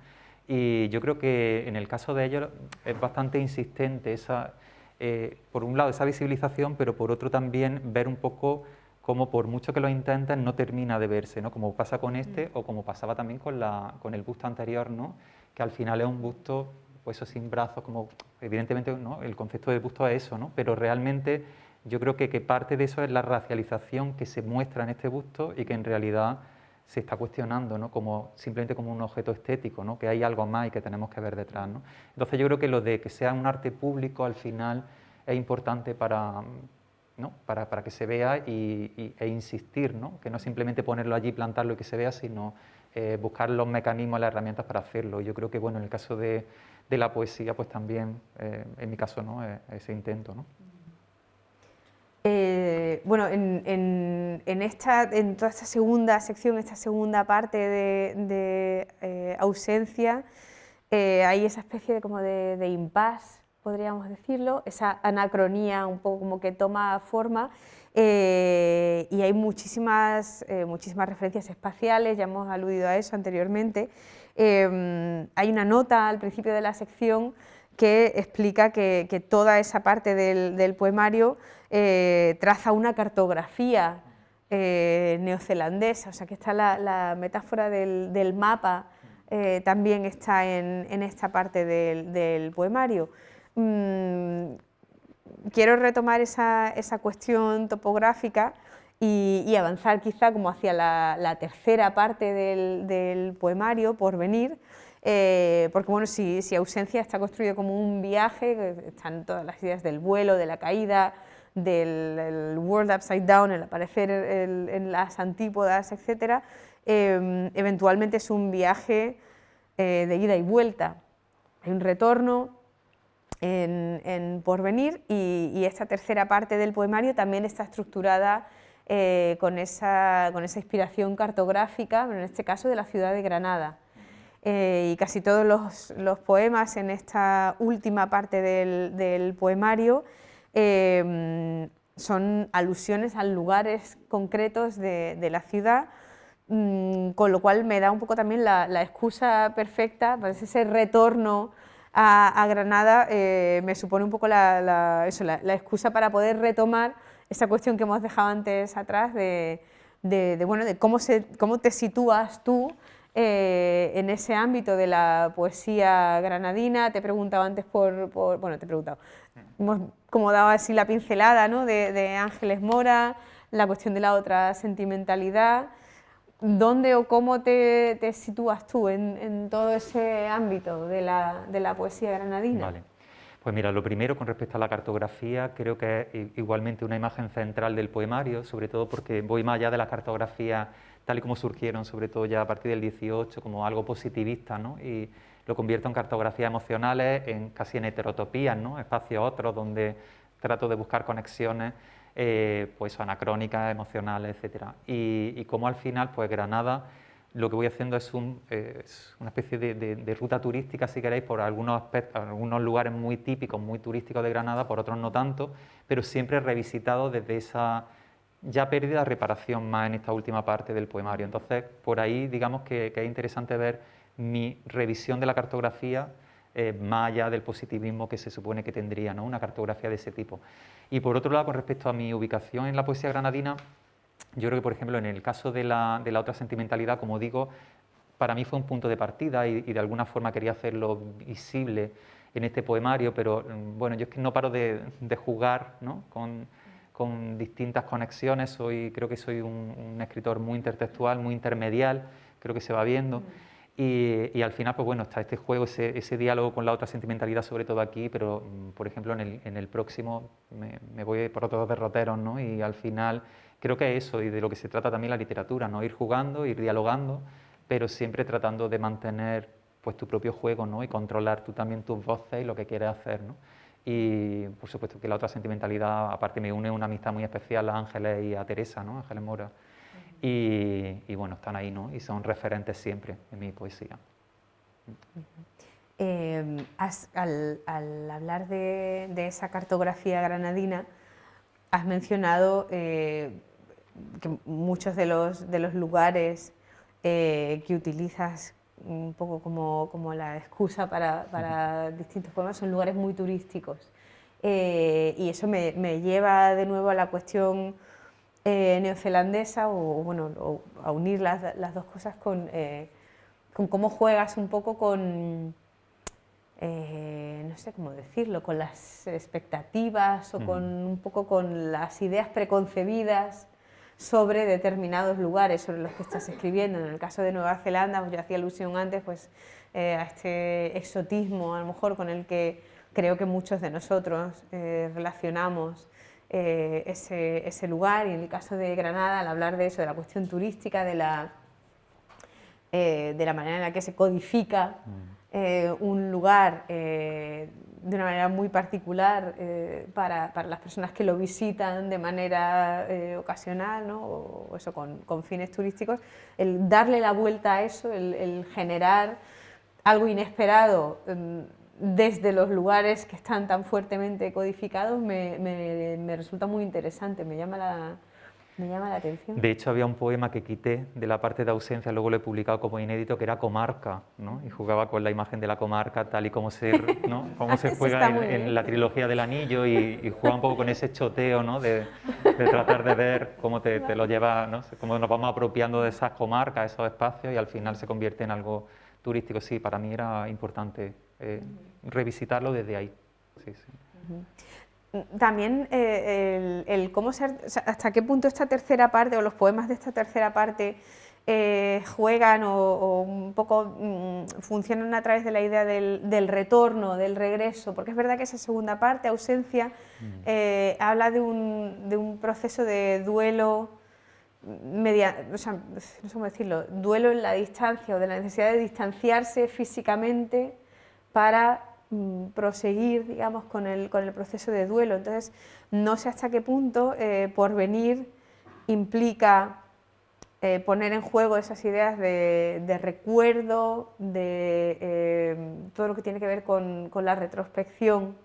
Y yo creo que en el caso de ellos es bastante insistente esa, por un lado, esa visibilización, pero por otro también ver un poco como por mucho que lo intenten no termina de verse, ¿no? Como pasa con este o como pasaba también con el busto anterior, ¿no? Que al final es un busto, pues eso, sin brazos, como evidentemente, ¿no? El concepto de busto es eso, ¿no? Pero realmente yo creo que parte de eso es la racialización que se muestra en este busto y que en realidad se está cuestionando, ¿no? Como, simplemente como un objeto estético, ¿no? Que hay algo más y que tenemos que ver detrás, ¿no? Entonces yo creo que lo de que sea un arte público al final es importante para... ¿no? Para que se vea e insistir, ¿no? Que no simplemente ponerlo allí, plantarlo y que se vea, sino buscar los mecanismos, las herramientas para hacerlo. Yo creo que, bueno, en el caso de la poesía, pues también, en mi caso, ¿no? Ese intento, ¿no? Bueno, en toda esta segunda sección, esta segunda parte de ausencia, hay esa especie de impasse, podríamos decirlo, esa anacronía un poco como que toma forma, y hay muchísimas referencias espaciales, ya hemos aludido a eso anteriormente. Hay una nota al principio de la sección que explica que toda esa parte del poemario traza una cartografía neozelandesa, o sea que está la metáfora del mapa, también está en esta parte del poemario. Quiero retomar esa cuestión topográfica y avanzar quizá como hacia la tercera parte del poemario, Porvenir, porque bueno, si Ausencia está construido como un viaje, están todas las ideas del vuelo, de la caída, del world upside down, el aparecer en las antípodas, etc., eventualmente es un viaje de ida y vuelta. Hay un retorno en Porvenir y esta tercera parte del poemario también está estructurada con esa inspiración cartográfica, en este caso de la ciudad de Granada. Y casi todos los poemas en esta última parte del poemario son alusiones a lugares concretos de la ciudad, con lo cual me da un poco también la excusa perfecta, pues ese retorno a Granada me supone un poco la excusa para poder retomar esa cuestión que hemos dejado antes atrás bueno, de cómo te sitúas tú en ese ámbito de la poesía granadina. Te he preguntado antes bueno, te he preguntado, hemos como dado así la pincelada, ¿no? de Ángeles Mora, la cuestión de la otra sentimentalidad. ¿Dónde o cómo te sitúas tú en todo ese ámbito de la poesía granadina? Vale. Pues mira, lo primero con respecto a la cartografía, creo que es igualmente una imagen central del poemario, sobre todo porque voy más allá de las cartografías tal y como surgieron, sobre todo ya a partir del 18, como algo positivista, ¿no? Y lo convierto en cartografías emocionales, casi en heterotopías, ¿no? Espacios otros donde trato de buscar conexiones pues anacrónicas, emocionales, etcétera. Y como al final, pues Granada, lo que voy haciendo es una especie de ruta turística, si queréis, por algunos lugares muy típicos, muy turísticos de Granada, por otros no tanto, pero siempre revisitado desde esa ya pérdida reparación más en esta última parte del poemario. Entonces, por ahí digamos que es interesante ver mi revisión de la cartografía más allá del positivismo que se supone que tendría, ¿no?, una cartografía de ese tipo. Y por otro lado, con respecto a mi ubicación en la poesía granadina, yo creo que, por ejemplo, en el caso de la otra sentimentalidad, como digo, para mí fue un punto de partida y de alguna forma quería hacerlo visible en este poemario, pero bueno, yo es que no paro de jugar, ¿no?, con distintas conexiones. Creo que soy un escritor muy intertextual, muy intermedial, creo que se va viendo. Y al final, pues bueno, está este juego, ese diálogo con la otra sentimentalidad, sobre todo aquí, pero por ejemplo en el próximo me voy por otros derroteros, ¿no? Y al final creo que es eso, y de lo que se trata también la literatura, ¿no? Ir jugando, ir dialogando, pero siempre tratando de mantener pues tu propio juego, ¿no? Y controlar tú también tus voces y lo que quieres hacer, ¿no? Y por supuesto que la otra sentimentalidad, aparte me une una amistad muy especial a Ángeles y a Teresa, ¿no?, Ángeles Mora. Y bueno, están ahí, ¿no?, y son referentes siempre en mi poesía. Al hablar de esa cartografía granadina, has mencionado que muchos de los lugares que utilizas un poco como la excusa para distintos poemas son lugares muy turísticos. Y eso me lleva de nuevo a la cuestión neozelandesa, o a unir las dos cosas con cómo juegas un poco con, no sé cómo decirlo, con las expectativas o con un poco con las ideas preconcebidas sobre determinados lugares sobre los que estás escribiendo. En el caso de Nueva Zelanda, pues yo hacía alusión antes pues, a este exotismo, a lo mejor con el que creo que muchos de nosotros relacionamos ese lugar, y en el caso de Granada, al hablar de eso, de la cuestión turística, de la manera en la que se codifica un lugar de una manera muy particular para las personas que lo visitan de manera ocasional, ¿no?, o eso con fines turísticos, el darle la vuelta a eso, el generar algo inesperado desde los lugares que están tan fuertemente codificados, me resulta muy interesante, me llama la atención. De hecho, había un poema que quité de la parte de ausencia, luego lo he publicado como inédito, que era Comarca, ¿no?, y jugaba con la imagen de la comarca, tal y como ¿no?, cómo se juega en la trilogía del Anillo, y juega un poco con ese choteo, ¿no?, de tratar de ver cómo te lo lleva, ¿no?, cómo nos vamos apropiando de esas comarcas, esos espacios, y al final se convierte en algo turístico. Sí, para mí era importante revisitarlo desde ahí. Sí, sí. También el cómo hasta qué punto esta tercera parte o los poemas de esta tercera parte juegan o un poco funcionan a través de la idea del retorno, del regreso, porque es verdad que esa segunda parte, ausencia, habla de un proceso de duelo, no sé cómo decirlo, duelo en la distancia, o de la necesidad de distanciarse físicamente para proseguir, digamos, con el proceso de duelo. Entonces, no sé hasta qué punto Porvenir implica poner en juego esas ideas de recuerdo, de todo lo que tiene que ver con la retrospección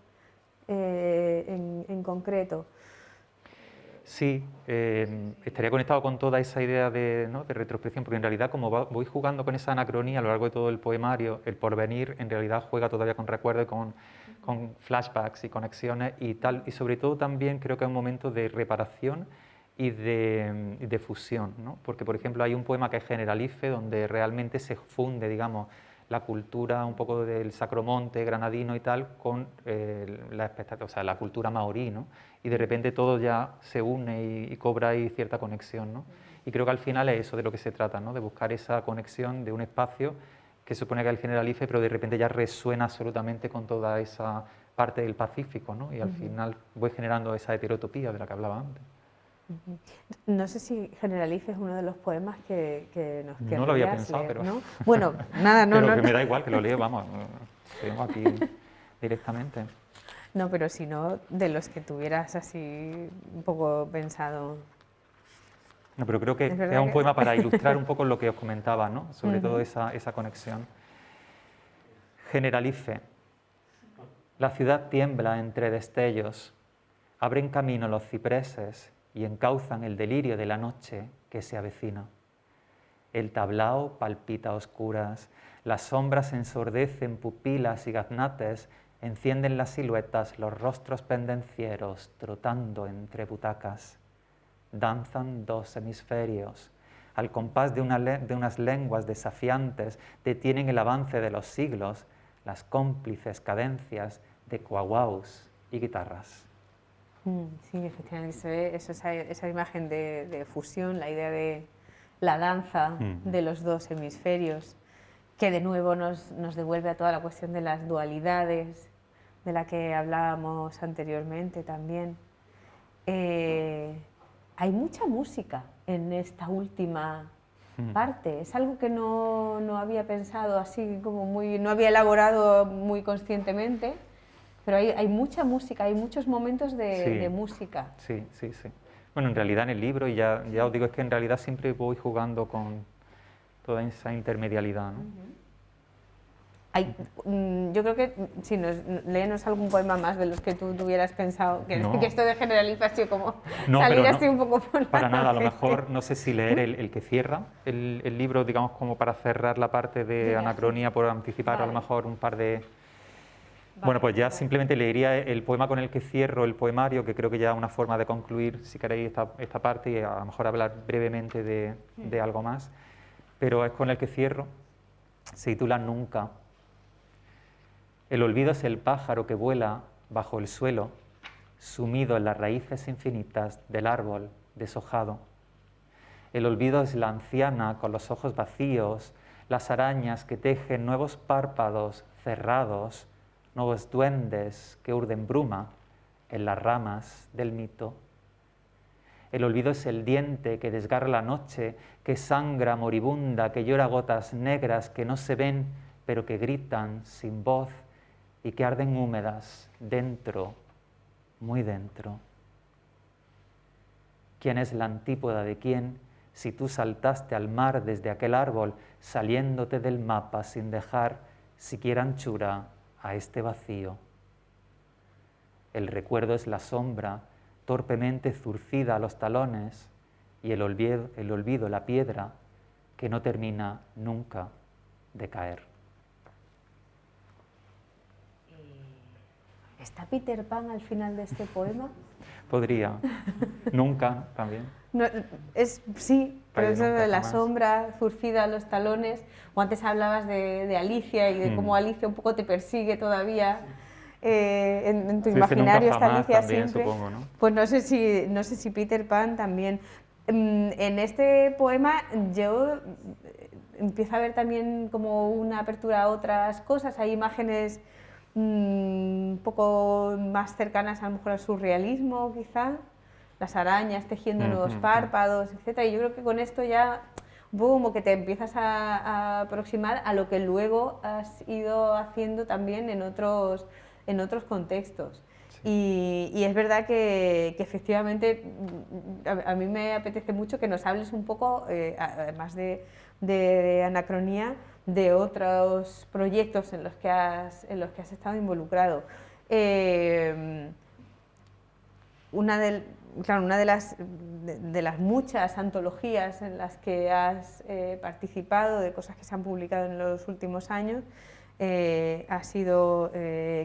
en concreto. Sí, estaría conectado con toda esa idea ¿no?, de retrospección, porque en realidad como voy jugando con esa anacronía a lo largo de todo el poemario, el porvenir en realidad juega todavía con recuerdos, con flashbacks y conexiones y tal, y sobre todo también creo que es un momento de reparación y de fusión, ¿no?, porque por ejemplo hay un poema que es Generalife, donde realmente se funde, digamos, la cultura un poco del Sacromonte granadino y tal con la cultura maorí, ¿no?, y de repente todo ya se une y cobra ahí cierta conexión, ¿no? Y creo que al final es eso de lo que se trata, ¿no?, de buscar esa conexión de un espacio que se supone que es el Generalife, pero de repente ya resuena absolutamente con toda esa parte del Pacífico, ¿no?, y al final voy generando esa heterotopía de la que hablaba antes. No sé si Generalife es uno de los poemas que nos querrías No lo había pensado, leer, pero... ¿no? Bueno, nada, no, pero no. que me da igual, que lo leo, vamos, tengo aquí directamente. No, pero si no, de los que tuvieras así un poco pensado. No, pero creo que es un poema para ilustrar un poco lo que os comentaba, ¿no?, sobre todo esa conexión. Generalife. La ciudad tiembla entre destellos, abren camino los cipreses y encauzan el delirio de la noche que se avecina. El tablao palpita a oscuras, las sombras ensordecen pupilas y gaznates, encienden las siluetas, los rostros pendencieros trotando entre butacas. Danzan dos hemisferios, al compás de unas lenguas desafiantes, detienen el avance de los siglos, las cómplices cadencias de cuauaus y guitarras. Sí, efectivamente, se ve esa imagen de fusión, la idea de la danza de los dos hemisferios, que de nuevo nos devuelve a toda la cuestión de las dualidades, de la que hablábamos anteriormente también. Hay mucha música en esta última parte, es algo que no había pensado así, como no había elaborado muy conscientemente, pero hay mucha música, hay muchos momentos de música. Sí. Bueno, en realidad en el libro, y ya os digo, es que en realidad siempre voy jugando con toda esa intermedialidad, ¿no? Yo creo que si léenos algún poema más de los que tú hubieras pensado, que esto de generaliza ha sido como salir así un poco por la para nada, a lo tangente. mejor no sé si leer el que cierra el libro, digamos, como para cerrar la parte de Anacronía, por anticipar a lo mejor un par de... Bueno, pues ya simplemente leería el poema con el que cierro el poemario, que creo que ya es una forma de concluir, si queréis, esta parte, y a lo mejor hablar brevemente de algo más, pero es con el que cierro. Se titula Nunca. El olvido es el pájaro que vuela bajo el suelo, sumido en las raíces infinitas del árbol deshojado. El olvido es la anciana con los ojos vacíos, las arañas que tejen nuevos párpados cerrados, nuevos duendes que urden bruma en las ramas del mito. El olvido es el diente que desgarra la noche, que sangra moribunda, que llora gotas negras que no se ven, pero que gritan sin voz y que arden húmedas dentro, muy dentro. ¿Quién es la antípoda de quién si tú saltaste al mar desde aquel árbol, saliéndote del mapa sin dejar siquiera anchura a este vacío? El recuerdo es la sombra torpemente zurcida a los talones y el olvido la piedra que no termina nunca de caer. ¿Está Peter Pan al final de este poema? Podría. Nunca también. No, sí, pero eso de la sombra zurcida a los talones, o antes hablabas de Alicia y de cómo Alicia un poco te persigue todavía, en tu imaginario está Alicia también, siempre. Supongo, ¿no? Pues no sé si Peter Pan también. En este poema yo empiezo a ver también como una apertura a otras cosas, hay imágenes un poco más cercanas a lo mejor al surrealismo quizá, las arañas tejiendo nuevos párpados, etc. Y yo creo que con esto ya un poco como que te empiezas a aproximar a lo que luego has ido haciendo también en otros contextos. Sí. Y es verdad que efectivamente a mí me apetece mucho que nos hables un poco, además de Anacronía, de otros proyectos en los que has estado involucrado. Una de las muchas antologías en las que has participado, de cosas que se han publicado en los últimos años, ha sido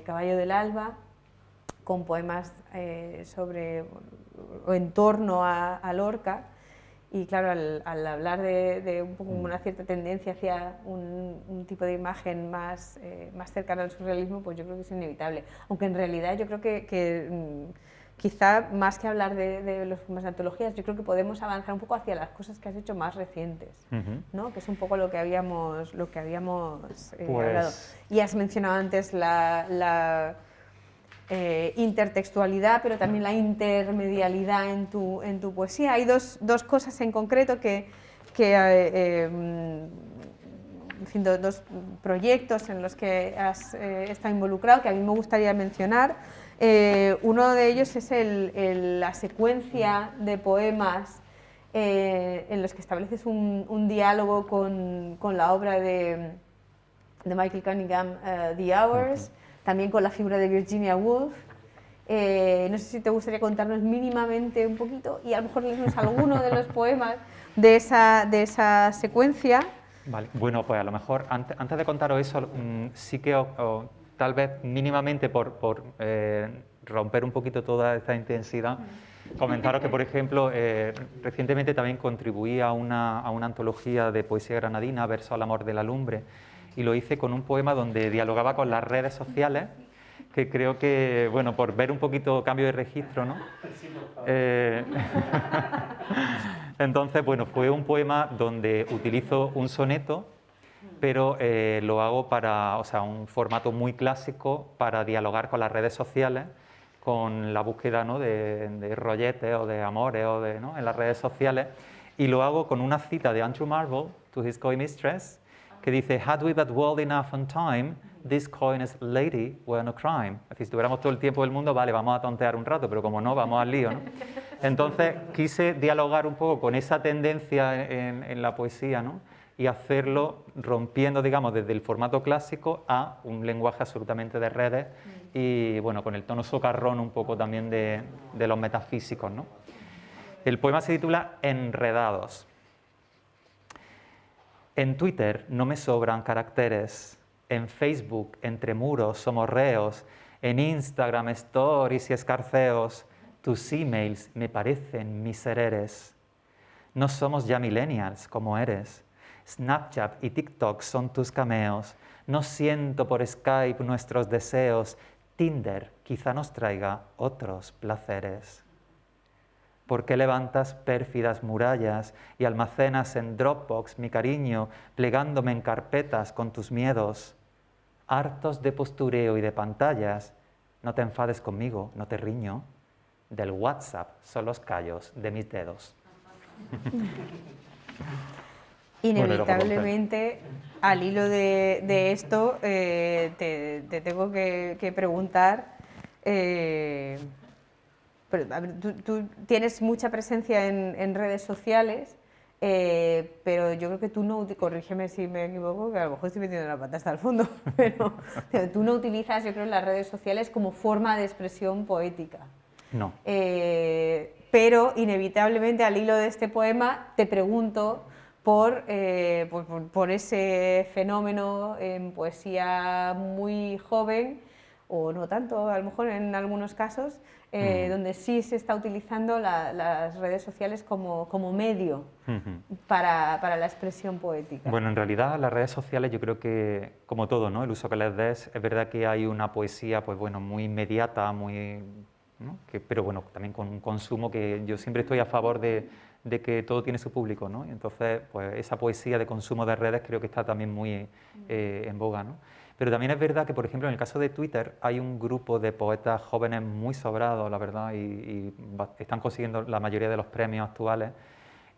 Caballo del Alba, con poemas sobre o en torno a Lorca. Y claro, al hablar de un poco una cierta tendencia hacia un tipo de imagen más cercana al surrealismo, pues yo creo que es inevitable. Aunque en realidad yo creo que quizá más que hablar de los poemas de antologías, yo creo que podemos avanzar un poco hacia las cosas que has hecho más recientes, ¿no? Que es un poco lo que habíamos hablado. Y has mencionado antes la intertextualidad, pero también la intermedialidad en tu poesía. Hay dos cosas en concreto dos proyectos en los que has estado involucrado que a mí me gustaría mencionar. Uno de ellos es la secuencia de poemas en los que estableces un diálogo con la obra de Michael Cunningham, The Hours, también con la figura de Virginia Woolf, No sé si te gustaría contarnos mínimamente un poquito y a lo mejor leernos alguno de los poemas de esa secuencia. Vale, bueno, pues a lo mejor antes de contaros eso, sí que tal vez mínimamente por romper un poquito toda esta intensidad, comentaros que, por ejemplo, recientemente también contribuí a una antología de poesía granadina, Verso al amor de la lumbre, y lo hice con un poema donde dialogaba con las redes sociales, que creo que, bueno, por ver un poquito cambio de registro, ¿no? Entonces, bueno, fue un poema donde utilizo un soneto, pero lo hago para, o sea, un formato muy clásico para dialogar con las redes sociales, con la búsqueda, ¿no?, de rolletes o de amores o de, ¿no?, en las redes sociales, y lo hago con una cita de Andrew Marvell, To His Coy Mistress, que dice: Had we but world enough on time, this coyness lady were no crime. Es decir, si tuviéramos todo el tiempo del mundo, vale, vamos a tontear un rato, pero como no, vamos al lío, ¿no? Entonces quise dialogar un poco con esa tendencia en la poesía, ¿no?, y hacerlo rompiendo, digamos, desde el formato clásico a un lenguaje absolutamente de redes y, bueno, con el tono socarrón un poco también de los metafísicos, ¿no? El poema se titula Enredados. En Twitter no me sobran caracteres, en Facebook entre muros somos reos, en Instagram stories y escarceos, tus emails me parecen misereres. No somos ya millennials como eres, Snapchat y TikTok son tus cameos, no siento por Skype nuestros deseos, Tinder quizá nos traiga otros placeres. ¿Por qué levantas pérfidas murallas y almacenas en Dropbox mi cariño, plegándome en carpetas con tus miedos? Hartos de postureo y de pantallas, no te enfades conmigo, no te riño. Del WhatsApp son los callos de mis dedos. Inevitablemente, al hilo de esto, te tengo que preguntar... Pero, a ver, tú tienes mucha presencia en redes sociales, pero yo creo que tú no, corrígeme si me equivoco, que a lo mejor estoy metiendo la pata hasta el fondo, pero tú no utilizas, yo creo, las redes sociales como forma de expresión poética. No. Pero inevitablemente al hilo de este poema te pregunto por ese fenómeno en poesía muy joven, o no tanto, a lo mejor en algunos casos, donde sí se está utilizando las redes sociales como medio para la expresión poética. Bueno, en realidad las redes sociales, yo creo que, como todo, ¿no?, el uso que les des, es verdad que hay una poesía, pues bueno, muy inmediata, muy, ¿no?, pero bueno, también con un consumo que yo siempre estoy a favor de que todo tiene su público, ¿no? Y entonces, pues esa poesía de consumo de redes creo que está también muy en boga, ¿no? Pero también es verdad que, por ejemplo, en el caso de Twitter hay un grupo de poetas jóvenes muy sobrados, la verdad, y están consiguiendo la mayoría de los premios actuales,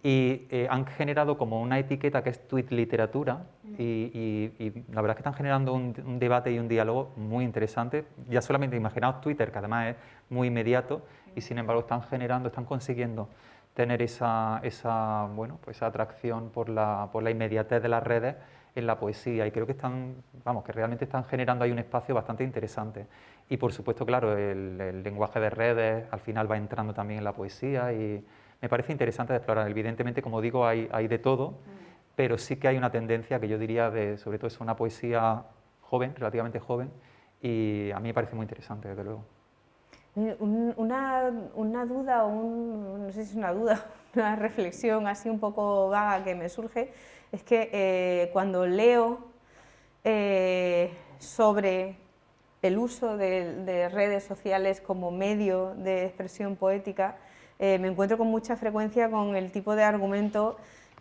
y han generado como una etiqueta que es tweet literatura, y la verdad es que están generando un debate y un diálogo muy interesante. Ya solamente imaginaos Twitter, que además es muy inmediato, y sin embargo están consiguiendo tener esa atracción por la inmediatez de las redes en la poesía, y creo que que realmente están generando ahí un espacio bastante interesante. Y por supuesto, claro, el lenguaje de redes al final va entrando también en la poesía y me parece interesante de explorar. Evidentemente, como digo, hay de todo, pero sí que hay una tendencia que yo diría sobre todo es una poesía joven, relativamente joven, y a mí me parece muy interesante, desde luego. Una duda, no sé si es una duda, una reflexión así un poco vaga que me surge, es que cuando leo sobre el uso de redes sociales como medio de expresión poética, me encuentro con mucha frecuencia con el tipo de argumento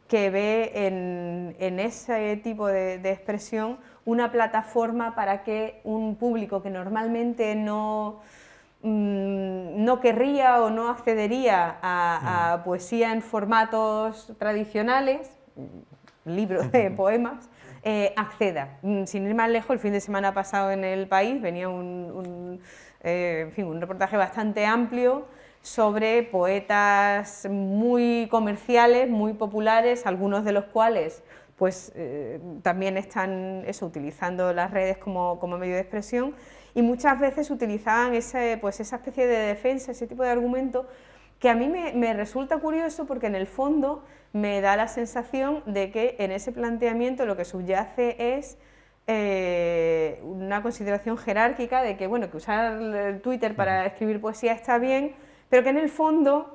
que ve en ese tipo de expresión una plataforma para que un público que normalmente no querría o no accedería a poesía en formatos tradicionales, libros de poemas, acceda. Sin ir más lejos, el fin de semana pasado en El País venía un reportaje bastante amplio sobre poetas muy comerciales, muy populares, algunos de los cuales pues también están utilizando las redes como medio de expresión, y muchas veces utilizaban pues esa especie de defensa, ese tipo de argumento, que a mí me resulta curioso porque en el fondo me da la sensación de que en ese planteamiento lo que subyace es una consideración jerárquica de que, bueno, que usar el Twitter para escribir poesía está bien, pero que en el fondo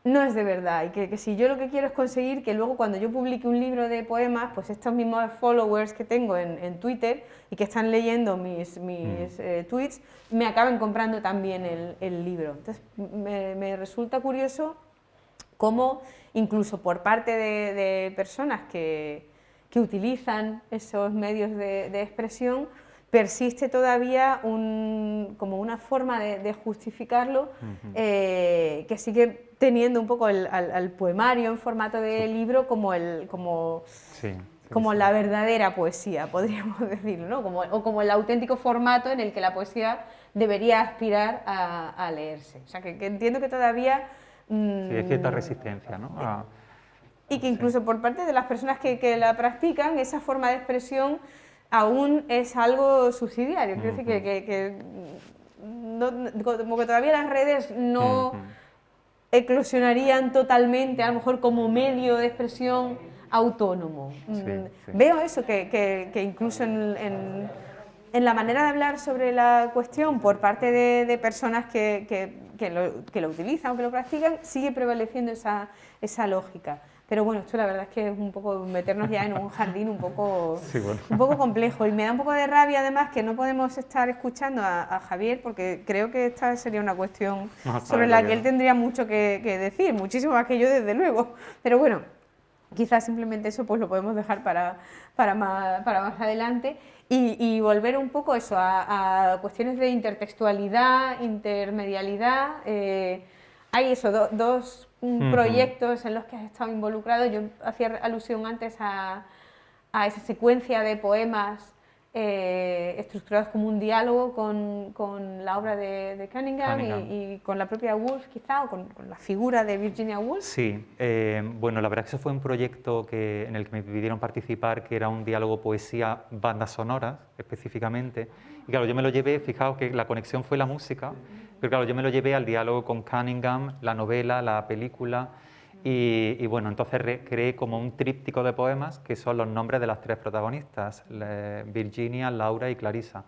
no es de verdad, y que si yo lo que quiero es conseguir que luego cuando yo publique un libro de poemas, pues estos mismos followers que tengo en Twitter y que están leyendo mis tweets, me acaben comprando también el libro. Entonces me resulta curioso cómo incluso por parte de personas que utilizan esos medios de expresión, persiste todavía como una forma de justificarlo que sigue teniendo un poco al poemario en formato de libro como la verdadera poesía, podríamos decirlo, ¿no? Como el auténtico formato en el que la poesía debería aspirar a leerse. O sea, que entiendo que todavía... Sí, hay cierta resistencia, ¿no? Y que incluso por parte de las personas que la practican, esa forma de expresión aún es algo subsidiario. Quiero decir que como que todavía las redes no eclosionarían totalmente, a lo mejor como medio de expresión autónomo. Veo eso, que incluso en la manera de hablar sobre la cuestión por parte de personas que lo utilizan o que lo practican, sigue prevaleciendo esa lógica. Pero bueno, esto la verdad es que es un poco meternos ya en un jardín un poco complejo, y me da un poco de rabia además que no podemos estar escuchando a Javier, porque creo que esta sería una cuestión sobre la que él tendría mucho que decir, muchísimo más que yo desde luego, pero bueno, quizás simplemente eso pues lo podemos dejar para más adelante y volver un poco eso a cuestiones de intertextualidad, intermedialidad. Hay eso, dos proyectos en los que has estado involucrado. Yo hacía alusión antes a esa secuencia de poemas estructurados como un diálogo con la obra de Cunningham. Y con la propia Woolf, quizá, o con la figura de Virginia Woolf. Sí, bueno, la verdad es que eso fue un proyecto en el que me pidieron participar, que era un diálogo poesía, bandas sonoras, específicamente. Y claro, yo me lo llevé, fijaos que la conexión fue la música, pero claro, yo me lo llevé al diálogo con Cunningham, la novela, la película, y bueno, entonces creé como un tríptico de poemas que son los nombres de las tres protagonistas, Virginia, Laura y Clarissa.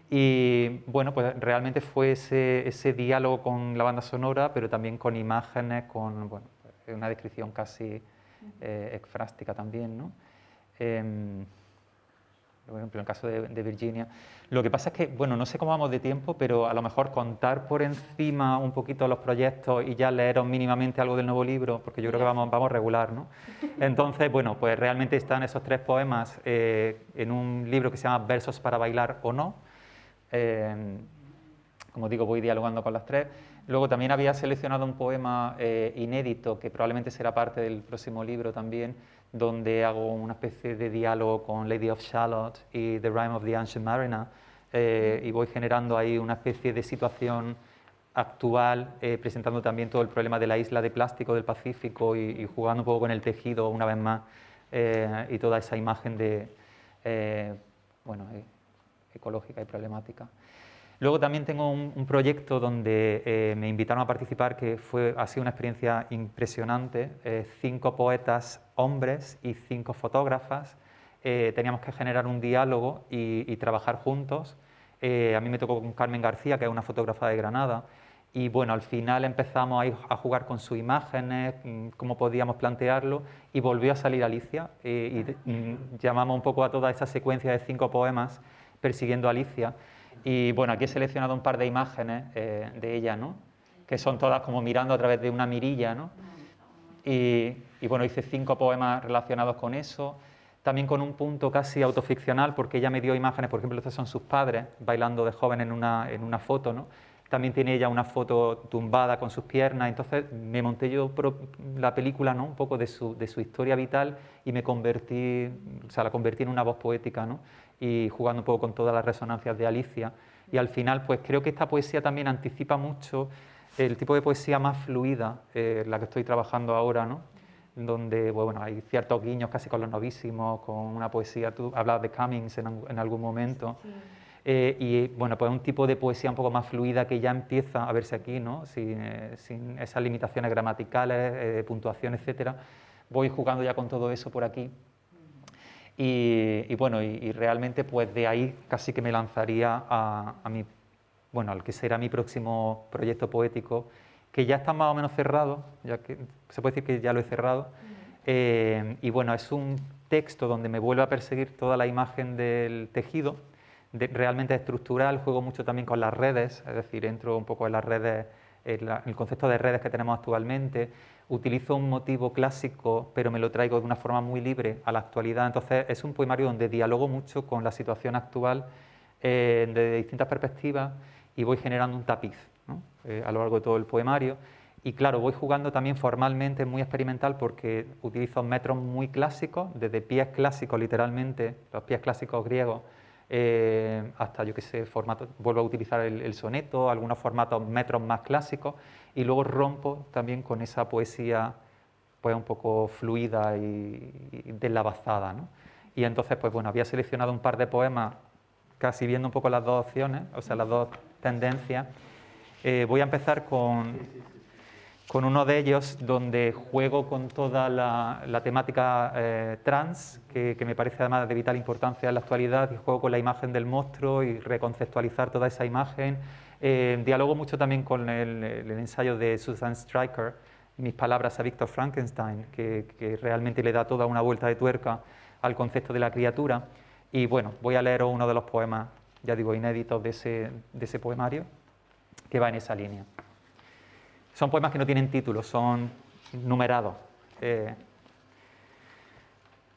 Y bueno, pues realmente fue ese diálogo con la banda sonora, pero también con imágenes, con una descripción casi ekfrástica también, ¿no? Por ejemplo, en el caso de Virginia. Lo que pasa es que, bueno, no sé cómo vamos de tiempo, pero a lo mejor contar por encima un poquito los proyectos y ya leeros mínimamente algo del nuevo libro, porque yo creo que vamos regular, ¿no? Entonces, bueno, pues realmente están esos tres poemas en un libro que se llama Versos para bailar o no. Como digo, voy dialogando con las tres. Luego también había seleccionado un poema inédito, que probablemente será parte del próximo libro también, donde hago una especie de diálogo con Lady of Shalott y The Rime of the Ancient Mariner, y voy generando ahí una especie de situación actual, presentando también todo el problema de la isla de plástico del Pacífico y jugando un poco con el tejido una vez más, y toda esa imagen de, ecológica y problemática. Luego también tengo un proyecto donde me invitaron a participar, que ha sido una experiencia impresionante. 5 poetas hombres y 5 fotógrafas. Teníamos que generar un diálogo y trabajar juntos. A mí me tocó con Carmen García, que es una fotógrafa de Granada. Y bueno, al final empezamos a jugar con sus imágenes, cómo podíamos plantearlo, y volvió a salir Alicia. Y llamamos un poco a toda esa secuencia de 5 poemas persiguiendo a Alicia. Y bueno, aquí he seleccionado un par de imágenes de ella, ¿no? Que son todas como mirando a través de una mirilla, ¿no? Y bueno, hice 5 poemas relacionados con eso, también con un punto casi autoficcional, porque ella me dio imágenes, por ejemplo, estos son sus padres bailando de joven en una foto, ¿no? También tiene ella una foto tumbada con sus piernas, entonces me monté yo la película, ¿no? Un poco de su historia vital, y la convertí en una voz poética, ¿no? Y jugando un poco con todas las resonancias de Alicia. Y al final, pues creo que esta poesía también anticipa mucho el tipo de poesía más fluida, la que estoy trabajando ahora, ¿no? donde bueno, hay ciertos guiños casi con los novísimos, con una poesía, tú hablabas de Cummings en algún momento, Sí. y bueno, pues un tipo de poesía un poco más fluida que ya empieza a verse aquí, ¿no? Sin esas limitaciones gramaticales, puntuación, etcétera. Voy jugando ya con todo eso por aquí. Y bueno, y realmente pues de ahí casi que me lanzaría bueno, al que será mi próximo proyecto poético, que ya está más o menos cerrado, ya que se puede decir que ya lo he cerrado. Y bueno, es un texto donde me vuelve a perseguir toda la imagen del tejido, realmente estructural, juego mucho también con las redes, es decir, entro un poco en las redes, el concepto de redes que tenemos actualmente, utilizo un motivo clásico, pero me lo traigo de una forma muy libre a la actualidad, entonces es un poemario donde dialogo mucho con la situación actual de distintas perspectivas y voy generando un tapiz, ¿no? A lo largo de todo el poemario. Y claro, voy jugando también formalmente, muy experimental, porque utilizo metros muy clásicos, desde pies clásicos literalmente, los pies clásicos griegos, hasta, yo qué sé, formato, vuelvo a utilizar el soneto, algunos formatos metros más clásicos, y luego rompo también con esa poesía pues un poco fluida y deslavazada, ¿no? Y entonces, pues bueno, había seleccionado un par de poemas, casi viendo un poco las dos opciones, o sea, las dos tendencias. Voy a empezar con uno de ellos donde juego con toda la temática trans, que me parece además de vital importancia en la actualidad, y juego con la imagen del monstruo y reconceptualizar toda esa imagen. Dialogo mucho también con el ensayo de Susan Stryker, Mis palabras a Víctor Frankenstein, que realmente le da toda una vuelta de tuerca al concepto de la criatura. Y bueno, voy a leer uno de los poemas, ya digo, inéditos de ese poemario, que va en esa línea. Son poemas que no tienen título, son numerados.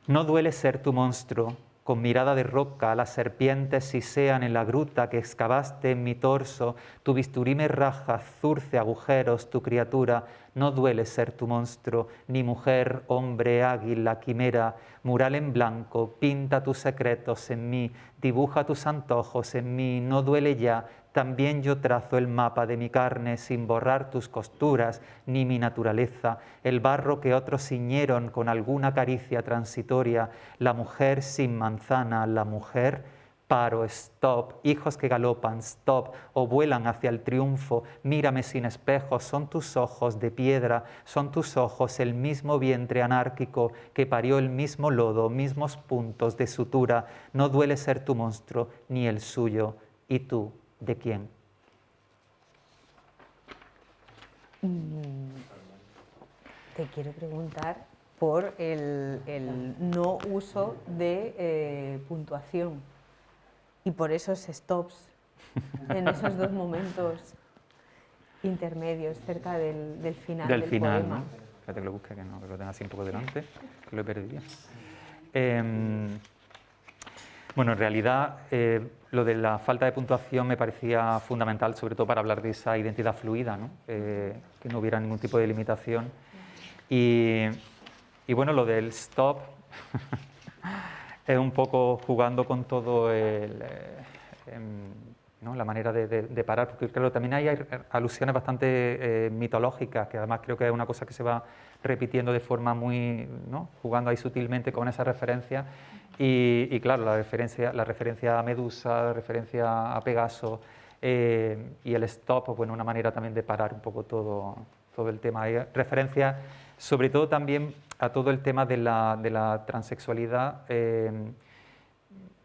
No duele ser tu monstruo, con mirada de roca, las serpientes sisean en la gruta que excavaste en mi torso, tu bisturí me raja, zurce agujeros, tu criatura. No duele ser tu monstruo, ni mujer, hombre, águila, quimera, mural en blanco, pinta tus secretos en mí, dibuja tus antojos en mí, no duele ya. También yo trazo el mapa de mi carne sin borrar tus costuras ni mi naturaleza, el barro que otros ciñeron con alguna caricia transitoria, la mujer sin manzana, la mujer, paro, stop, hijos que galopan, stop, o vuelan hacia el triunfo, mírame sin espejos, son tus ojos de piedra, son tus ojos el mismo vientre anárquico que parió el mismo lodo, mismos puntos de sutura, no duele ser tu monstruo ni el suyo, y tú, ¿de quién? Te quiero preguntar por el no uso de puntuación y por esos stops en esos dos momentos intermedios cerca del final del poema. ¿No? Espérate que lo busque, que no, que lo tenga así un poco delante, que lo he perdido. Bueno, en realidad lo de la falta de puntuación me parecía fundamental, sobre todo para hablar de esa identidad fluida, ¿no? Que no hubiera ningún tipo de limitación. Y bueno, lo del stop es un poco jugando con todo ¿no? La manera de parar, porque claro, también hay alusiones bastante mitológicas, que además creo que es una cosa que se va repitiendo de forma muy, ¿no? Jugando ahí sutilmente con esas referencias. Y claro, la referencia a Medusa, la referencia a Pegaso y el stop, pues bueno, una manera también de parar un poco todo el tema. Hay referencias sobre todo también a todo el tema de la transexualidad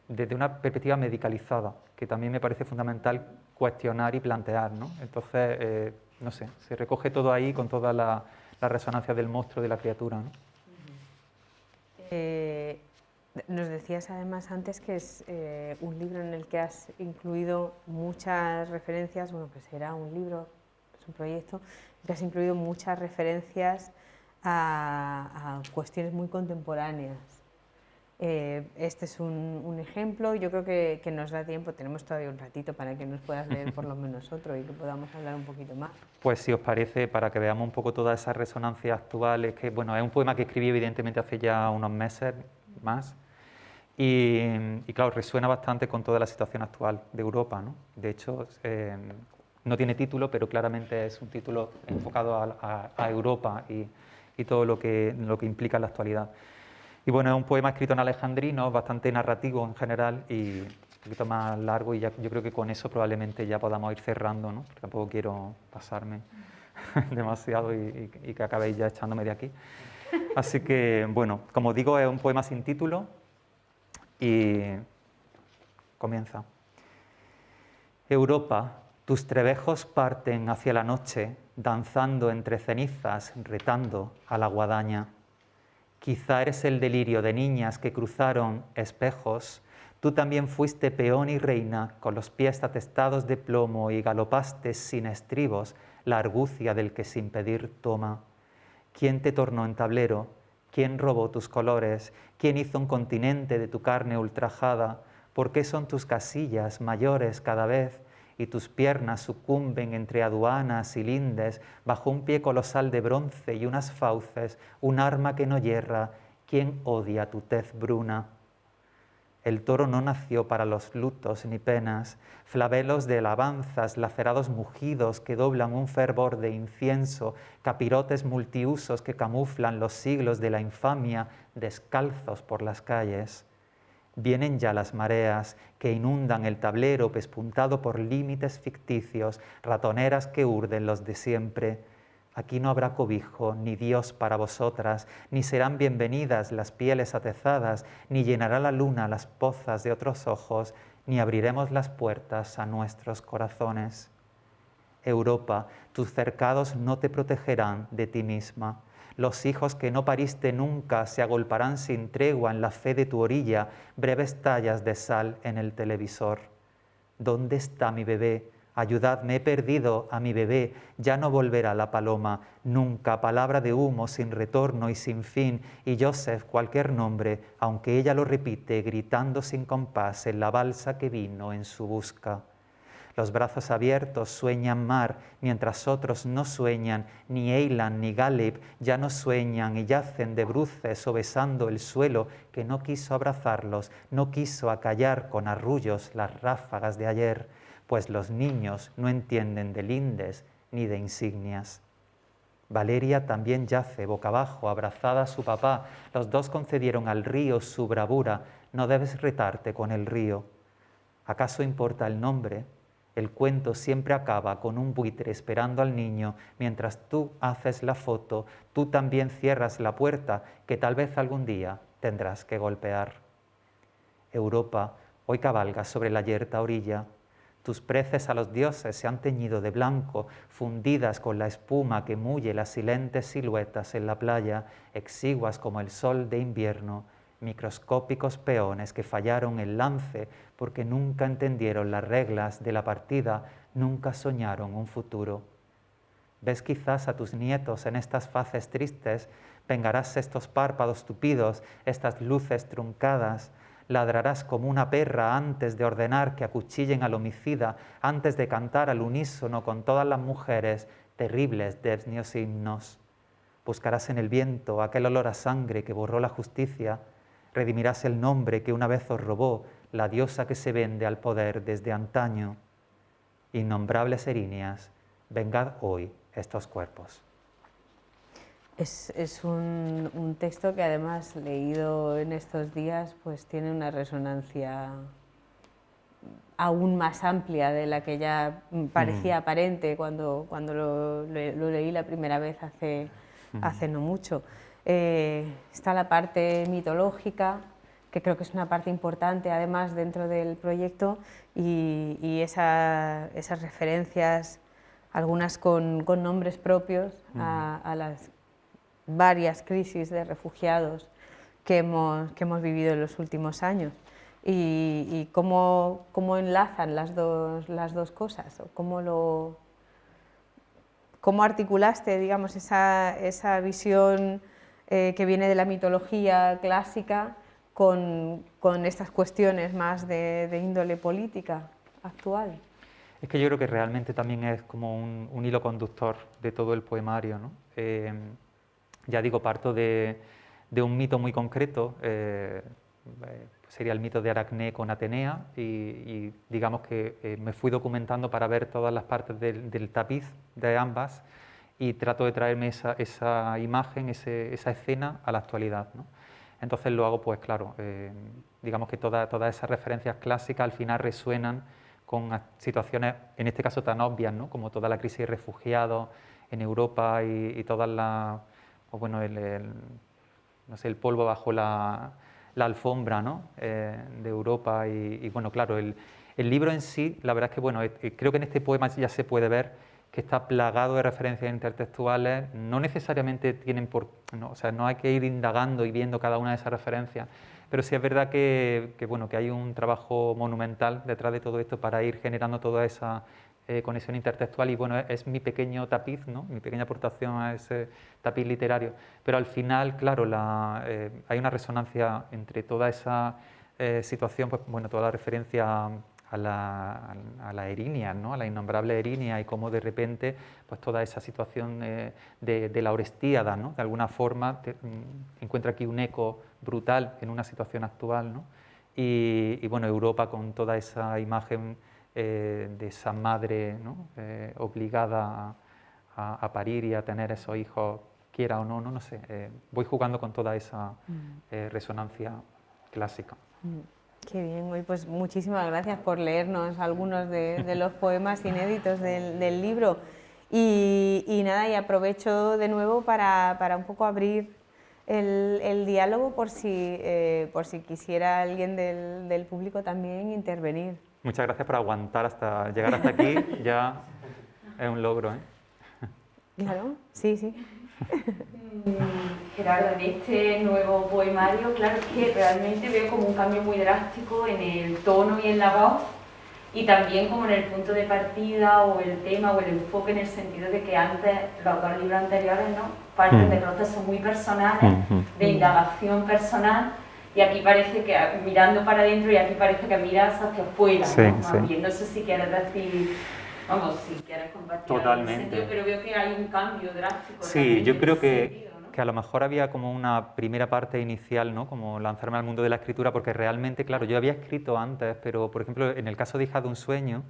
desde una perspectiva medicalizada, que también me parece fundamental cuestionar y plantear, ¿no? Entonces, no sé, se recoge todo ahí con toda la resonancia del monstruo, de la criatura, ¿no? Nos decías además antes que es un libro en el que has incluido muchas referencias, bueno, que será un libro, es un proyecto, que has incluido muchas referencias a cuestiones muy contemporáneas. Este es un ejemplo, yo creo que nos da tiempo, tenemos todavía un ratito para que nos puedas leer por lo menos otro y que podamos hablar un poquito más. Pues si os parece, para que veamos un poco todas esas resonancias actuales, que bueno, es un poema que escribí evidentemente hace ya unos meses más, y claro, resuena bastante con toda la situación actual de Europa, ¿no? De hecho, no tiene título, pero claramente es un título enfocado a Europa y y todo lo que implica la actualidad. Y bueno, es un poema escrito en alejandrino, bastante narrativo en general y un poquito más largo, y ya, yo creo que con eso probablemente ya podamos ir cerrando, ¿no? Porque tampoco quiero pasarme demasiado y que acabéis ya echándome de aquí. Así que, bueno, como digo, es un poema sin título y comienza. Europa, tus trebejos parten hacia la noche, danzando entre cenizas, retando a la guadaña. Quizá eres el delirio de niñas que cruzaron espejos. Tú también fuiste peón y reina, con los pies atestados de plomo, y galopaste sin estribos la argucia del que sin pedir toma. ¿Quién te tornó en tablero? ¿Quién robó tus colores? ¿Quién hizo un continente de tu carne ultrajada? ¿Por qué son tus casillas mayores cada vez y tus piernas sucumben entre aduanas y lindes bajo un pie colosal de bronce y unas fauces, un arma que no hierra? ¿Quién odia tu tez bruna? El toro no nació para los lutos ni penas, flabelos de alabanzas, lacerados mugidos que doblan un fervor de incienso, capirotes multiusos que camuflan los siglos de la infamia, descalzos por las calles. Vienen ya las mareas que inundan el tablero pespuntado por límites ficticios, ratoneras que urden los de siempre. Aquí no habrá cobijo, ni Dios para vosotras, ni serán bienvenidas las pieles atezadas, ni llenará la luna las pozas de otros ojos, ni abriremos las puertas a nuestros corazones. Europa, tus cercados no te protegerán de ti misma. Los hijos que no pariste nunca se agolparán sin tregua en la fe de tu orilla, breves tallas de sal en el televisor. ¿Dónde está mi bebé? Ayudadme, he perdido a mi bebé, ya no volverá la paloma, nunca, palabra de humo sin retorno y sin fin, y Joseph, cualquier nombre, aunque ella lo repite, gritando sin compás en la balsa que vino en su busca. Los brazos abiertos sueñan mar, mientras otros no sueñan, ni Eilan ni Galeb ya no sueñan y yacen de bruces o besando el suelo que no quiso abrazarlos, no quiso acallar con arrullos las ráfagas de ayer, pues los niños no entienden de lindes ni de insignias. Valeria también yace boca abajo, abrazada a su papá. Los dos concedieron al río su bravura. No debes retarte con el río. ¿Acaso importa el nombre? El cuento siempre acaba con un buitre esperando al niño. Mientras tú haces la foto, tú también cierras la puerta que tal vez algún día tendrás que golpear. Europa, hoy cabalgas sobre la yerta orilla. Tus preces a los dioses se han teñido de blanco, fundidas con la espuma que mulle las silentes siluetas en la playa, exiguas como el sol de invierno, microscópicos peones que fallaron el lance porque nunca entendieron las reglas de la partida, nunca soñaron un futuro. Ves quizás a tus nietos en estas faces tristes, vengarás estos párpados tupidos, estas luces truncadas, ladrarás como una perra antes de ordenar que acuchillen al homicida, antes de cantar al unísono con todas las mujeres terribles desnios himnos. Buscarás en el viento aquel olor a sangre que borró la justicia, redimirás el nombre que una vez os robó la diosa que se vende al poder desde antaño. Innombrables erinias, vengad hoy estos cuerpos. Es un texto que además, leído en estos días, pues tiene una resonancia aún más amplia de la que ya parecía aparente cuando lo leí la primera vez hace no mucho. Está la parte mitológica, que creo que es una parte importante además dentro del proyecto, y esas referencias, algunas con nombres propios a las varias crisis de refugiados que hemos vivido en los últimos años, y cómo enlazan las dos cosas, o cómo articulaste, digamos, esa visión que viene de la mitología clásica con estas cuestiones más de índole política actual. Es que yo creo que realmente también es como un hilo conductor de todo el poemario, ¿no? Ya digo, parto de un mito muy concreto, sería el mito de Aracné con Atenea, y digamos que me fui documentando para ver todas las partes del tapiz de ambas, y trato de traerme esa imagen, esa escena a la actualidad, ¿no? Entonces lo hago, pues claro, digamos que todas esas referencias clásicas al final resuenan con situaciones, en este caso tan obvias, ¿no? Como toda la crisis de refugiados en Europa y todas las, pues bueno, no sé, el polvo bajo la alfombra, ¿no? De Europa y bueno, claro, el libro en sí, la verdad es que bueno, creo que en este poema ya se puede ver que está plagado de referencias intertextuales, no necesariamente tienen no, o sea, no hay que ir indagando y viendo cada una de esas referencias, pero sí es verdad bueno, que hay un trabajo monumental detrás de todo esto para ir generando toda esa conexión intertextual y bueno, es mi pequeño tapiz, ¿no? Mi pequeña aportación a ese tapiz literario, pero al final, claro, hay una resonancia entre toda esa situación, pues bueno, toda la referencia a la erinia, ¿no? A la innombrable erinia y cómo de repente pues toda esa situación de la Orestíada, ¿no? De alguna forma encuentra aquí un eco brutal en una situación actual, ¿no? Y bueno, Europa con toda esa imagen de esa madre, ¿no? Obligada a parir y a tener esos hijos, quiera o no, no sé, voy jugando con toda esa resonancia clásica. Qué bien, hoy pues muchísimas gracias por leernos algunos de los poemas inéditos del libro y nada, y aprovecho de nuevo para un poco abrir el diálogo por si quisiera alguien del público también intervenir. Muchas gracias por aguantar hasta llegar hasta aquí, ya es un logro, ¿eh? Claro, sí, sí. Gerardo, en este nuevo poemario, claro, es que realmente veo como un cambio muy drástico en el tono y en la voz y también como en el punto de partida o el tema o el enfoque en el sentido de que antes, los dos libros anteriores, ¿no? Parten de procesos muy personales, de indagación personal y aquí parece que mirando para adentro y aquí parece que miras hacia afuera, sí, ¿no? Sí. Bien, no sé si quieres decir... Vamos, si quieres compartir Totalmente. algo en ese sentido, pero veo que hay un cambio drástico. Sí, yo creo en ese sentido, ¿no? que a lo mejor había como una primera parte inicial, ¿no? Como lanzarme al mundo de la escritura, porque realmente, claro, yo había escrito antes, pero por ejemplo, en el caso de Hija de un sueño,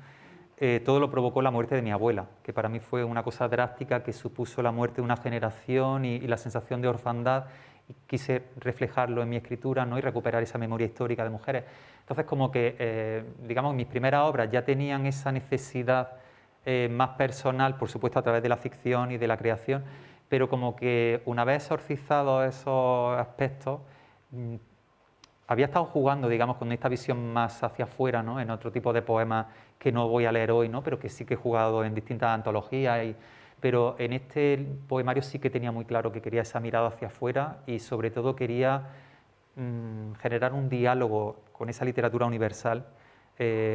todo lo provocó la muerte de mi abuela, que para mí fue una cosa drástica que supuso la muerte de una generación y la sensación de orfandad. Y quise reflejarlo en mi escritura, ¿no? Y recuperar esa memoria histórica de mujeres. Entonces, como que, digamos, mis primeras obras ya tenían esa necesidad más personal, por supuesto a través de la ficción y de la creación, pero como que una vez exorcizados esos aspectos, había estado jugando, digamos, con esta visión más hacia afuera, ¿no? En otro tipo de poemas que no voy a leer hoy, ¿no? Pero que sí que he jugado en distintas antologías, pero en este poemario sí que tenía muy claro que quería esa mirada hacia afuera y sobre todo quería generar un diálogo con esa literatura universal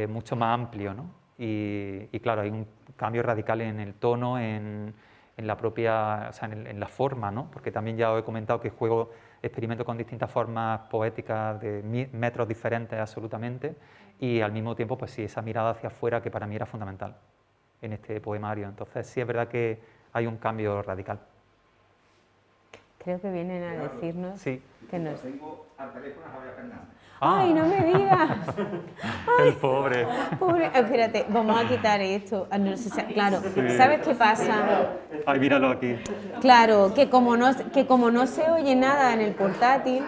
mucho más amplio, ¿no? Y claro, hay un cambio radical en el tono, en la propia, o sea, en la forma, ¿no? Porque también ya os he comentado que experimento con distintas formas poéticas de metros diferentes absolutamente y al mismo tiempo, pues sí, esa mirada hacia afuera que para mí era fundamental en este poemario. Entonces sí es verdad que hay un cambio radical. Creo que vienen a decirnos que nos... Tengo al teléfono a Javier Fernández. ¡Ay, no me digas! El pobre. Pobre, espérate, vamos a quitar esto. No sé claro, ¿sabes qué pasa? Ay, míralo aquí. Claro, que como no se oye nada en el portátil,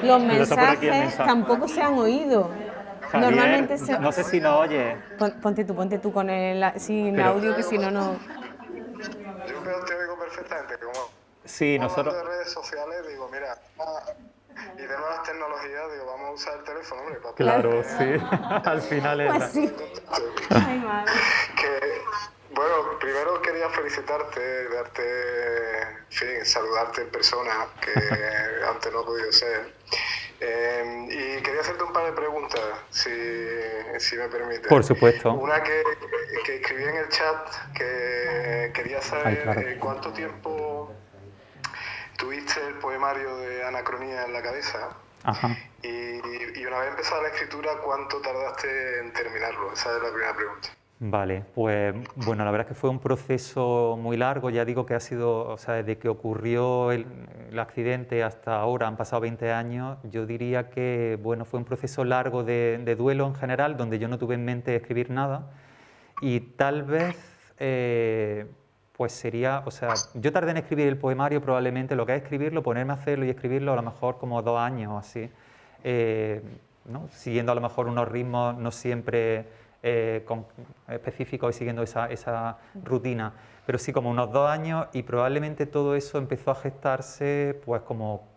los está por aquí el mensajes mensaje. tampoco se han oído. Javier, Normalmente no sé si nos oye. Ponte tú con sin Pero- audio, que si no, no... Yo te oigo perfectamente, como Sí, nosotros... de redes sociales, digo, mira, y de nuevas tecnologías, digo, vamos a usar el teléfono, hombre, para Claro, sí. Al final es... Pues sí. Ay, madre. Bueno, primero quería felicitarte, en fin, saludarte en persona, que antes no he podido ser. Y quería hacerte un par de preguntas, si me permites. Por supuesto. Una que escribí en el chat, que quería saber Ay, claro. cuánto tiempo tuviste el poemario de Anacronía en la cabeza. Ajá. Y una vez empezada la escritura, ¿cuánto tardaste en terminarlo? Esa es la primera pregunta. Vale, pues bueno, la verdad es que fue un proceso muy largo, ya digo que ha sido, o sea, desde que ocurrió el accidente hasta ahora han pasado 20 años, yo diría que, bueno, fue un proceso largo de duelo en general, donde yo no tuve en mente escribir nada y tal vez, pues sería, o sea, yo tardé en escribir el poemario probablemente, lo que es escribirlo, ponerme a hacerlo y escribirlo a lo mejor como 2 años o así, ¿no? Siguiendo a lo mejor unos ritmos no siempre específicos y siguiendo esa rutina, pero sí como unos 2 años, y probablemente todo eso empezó a gestarse pues como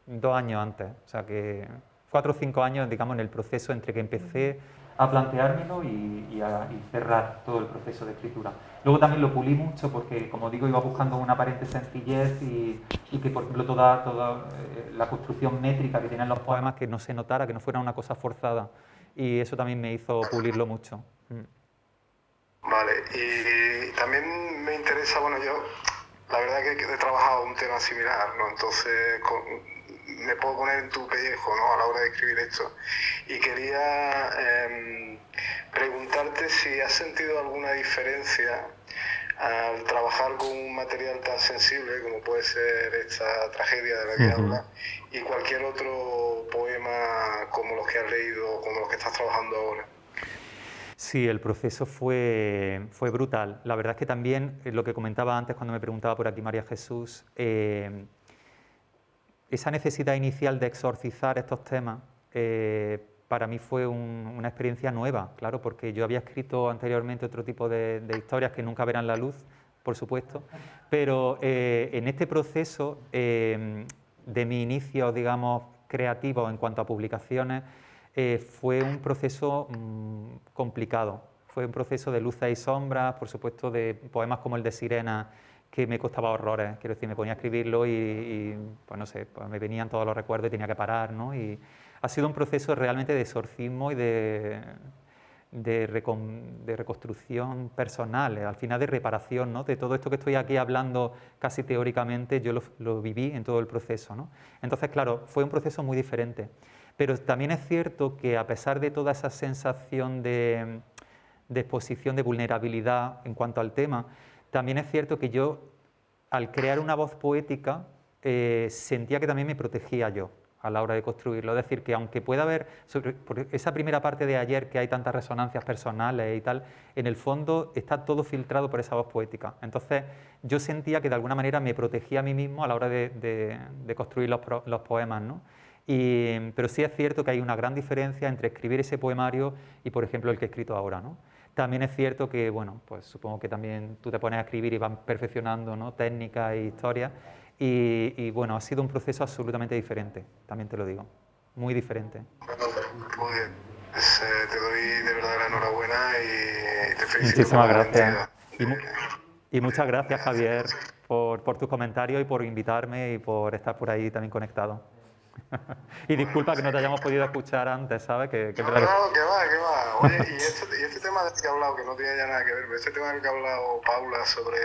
2 años antes, o sea que 4 o 5 años, digamos, en el proceso entre que empecé a planteármelo y cerrar todo el proceso de escritura. Luego también lo pulí mucho porque, como digo, iba buscando una aparente sencillez y que, por ejemplo, toda la construcción métrica que tienen los poemas, que no se notara, que no fuera una cosa forzada, y eso también me hizo pulirlo mucho. Vale, y también me interesa, bueno, yo la verdad que he trabajado un tema similar, ¿no? Entonces me puedo poner en tu pellejo, ¿no? A la hora de escribir esto. Y quería preguntarte si has sentido alguna diferencia al trabajar con un material tan sensible como puede ser esta tragedia de la que hablas, y cualquier otro poema como los que has leído, como los que estás trabajando ahora. Sí, el proceso fue brutal. La verdad es que también, lo que comentaba antes cuando me preguntaba por aquí María Jesús, esa necesidad inicial de exorcizar estos temas, para mí fue una experiencia nueva, claro, porque yo había escrito anteriormente otro tipo de historias que nunca verán la luz, por supuesto, pero en este proceso de mi inicio, digamos, creativo en cuanto a publicaciones, fue un proceso complicado. Fue un proceso de luces y sombras, por supuesto, de poemas como el de Sirena, que me costaba horrores. Quiero decir, me ponía a escribirlo y pues no sé, pues me venían todos los recuerdos y tenía que parar, ¿no? Y ha sido un proceso realmente de exorcismo y de reconstrucción personal, al final de reparación, ¿no? De todo esto que estoy aquí hablando casi teóricamente, yo lo viví en todo el proceso, ¿no? Entonces, claro, fue un proceso muy diferente. Pero también es cierto que a pesar de toda esa sensación de exposición, de vulnerabilidad en cuanto al tema, también es cierto que yo, al crear una voz poética, sentía que también me protegía yo a la hora de construirlo. Es decir, que aunque pueda haber, por esa primera parte de ayer, que hay tantas resonancias personales y tal, en el fondo está todo filtrado por esa voz poética. Entonces, yo sentía que de alguna manera me protegía a mí mismo a la hora de construir los poemas, ¿no? Pero sí es cierto que hay una gran diferencia entre escribir ese poemario y, por ejemplo, el que he escrito ahora, ¿no? También es cierto que, bueno, pues supongo que también tú te pones a escribir y vas perfeccionando, ¿no? Técnicas e historias, y bueno, ha sido un proceso absolutamente diferente, también te lo digo, muy diferente. Bueno, pues te doy de verdad la enhorabuena y te felicito. Muchísimas gracias. Y muchas gracias, Javier, por tus comentarios y por invitarme y por estar por ahí también conectado. Y disculpa que no te hayamos podido escuchar antes, ¿sabes? No, que va. Oye, y este tema del que he hablado, que no tiene ya nada que ver, pero este tema del que ha hablado Paula sobre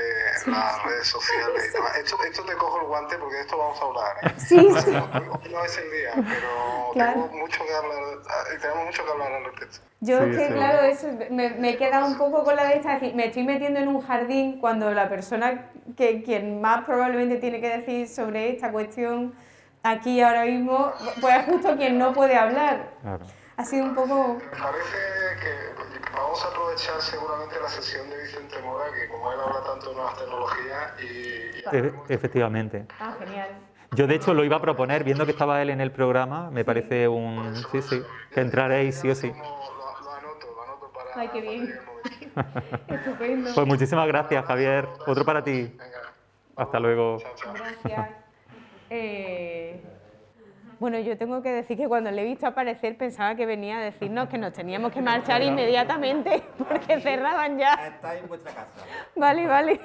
las redes sociales y demás, esto te cojo el guante porque de esto vamos a hablar, ¿eh? Sí. Hoy no es el día, pero Claro. tenemos mucho que hablar al respecto. Yo Sí, es que, sí. claro, eso, me he quedado un poco con la de esta, es decir, me estoy metiendo en un jardín cuando la persona quien más probablemente tiene que decir sobre esta cuestión aquí ahora mismo, pues es justo quien no puede hablar. Claro. Ha sido un poco... Me parece que vamos a aprovechar seguramente la sesión de Vicente Mora, que como él habla tanto de nuevas tecnologías y Efectivamente. Ah, genial. Yo, de hecho, lo iba a proponer, viendo que estaba él en el programa, me parece que entraréis sí o sí. Lo anoto para... Ay, qué bien. Estupendo. Pues muchísimas gracias, Javier. Otro para ti. Venga. Hasta luego. Chao. Gracias. Bueno, yo tengo que decir que cuando le he visto aparecer pensaba que venía a decirnos que nos teníamos que marchar inmediatamente porque cerraban ya. Está en vuestra casa. Vale.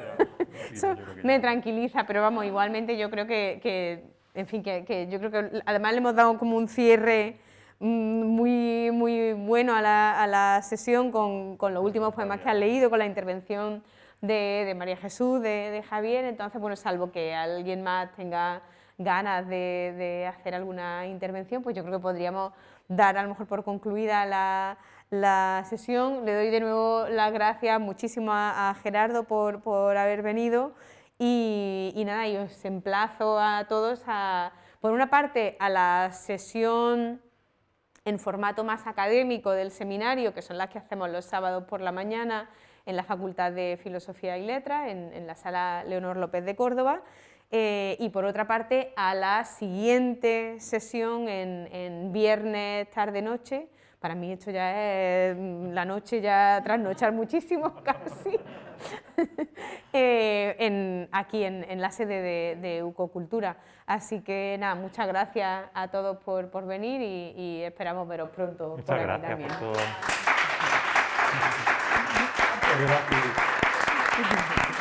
Eso me tranquiliza, pero vamos, igualmente yo creo que yo creo que además le hemos dado como un cierre muy bueno a la sesión con los últimos poemas que has leído, con la intervención de María Jesús, de Javier. Entonces, bueno, salvo que alguien más tenga ganas de hacer alguna intervención, pues yo creo que podríamos dar a lo mejor por concluida la sesión. Le doy de nuevo las gracias muchísimo a Gerardo por haber venido y nada, y os emplazo a todos por una parte a la sesión en formato más académico del seminario, que son las que hacemos los sábados por la mañana en la Facultad de Filosofía y Letras, en la Sala Leonor López de Córdoba. Y por otra parte, a la siguiente sesión en viernes tarde-noche. Para mí esto ya es la noche, ya trasnochar muchísimo casi, aquí en la sede de Ucocultura. Así que nada, muchas gracias a todos por venir y esperamos veros pronto por aquí también. Muchas gracias por todo.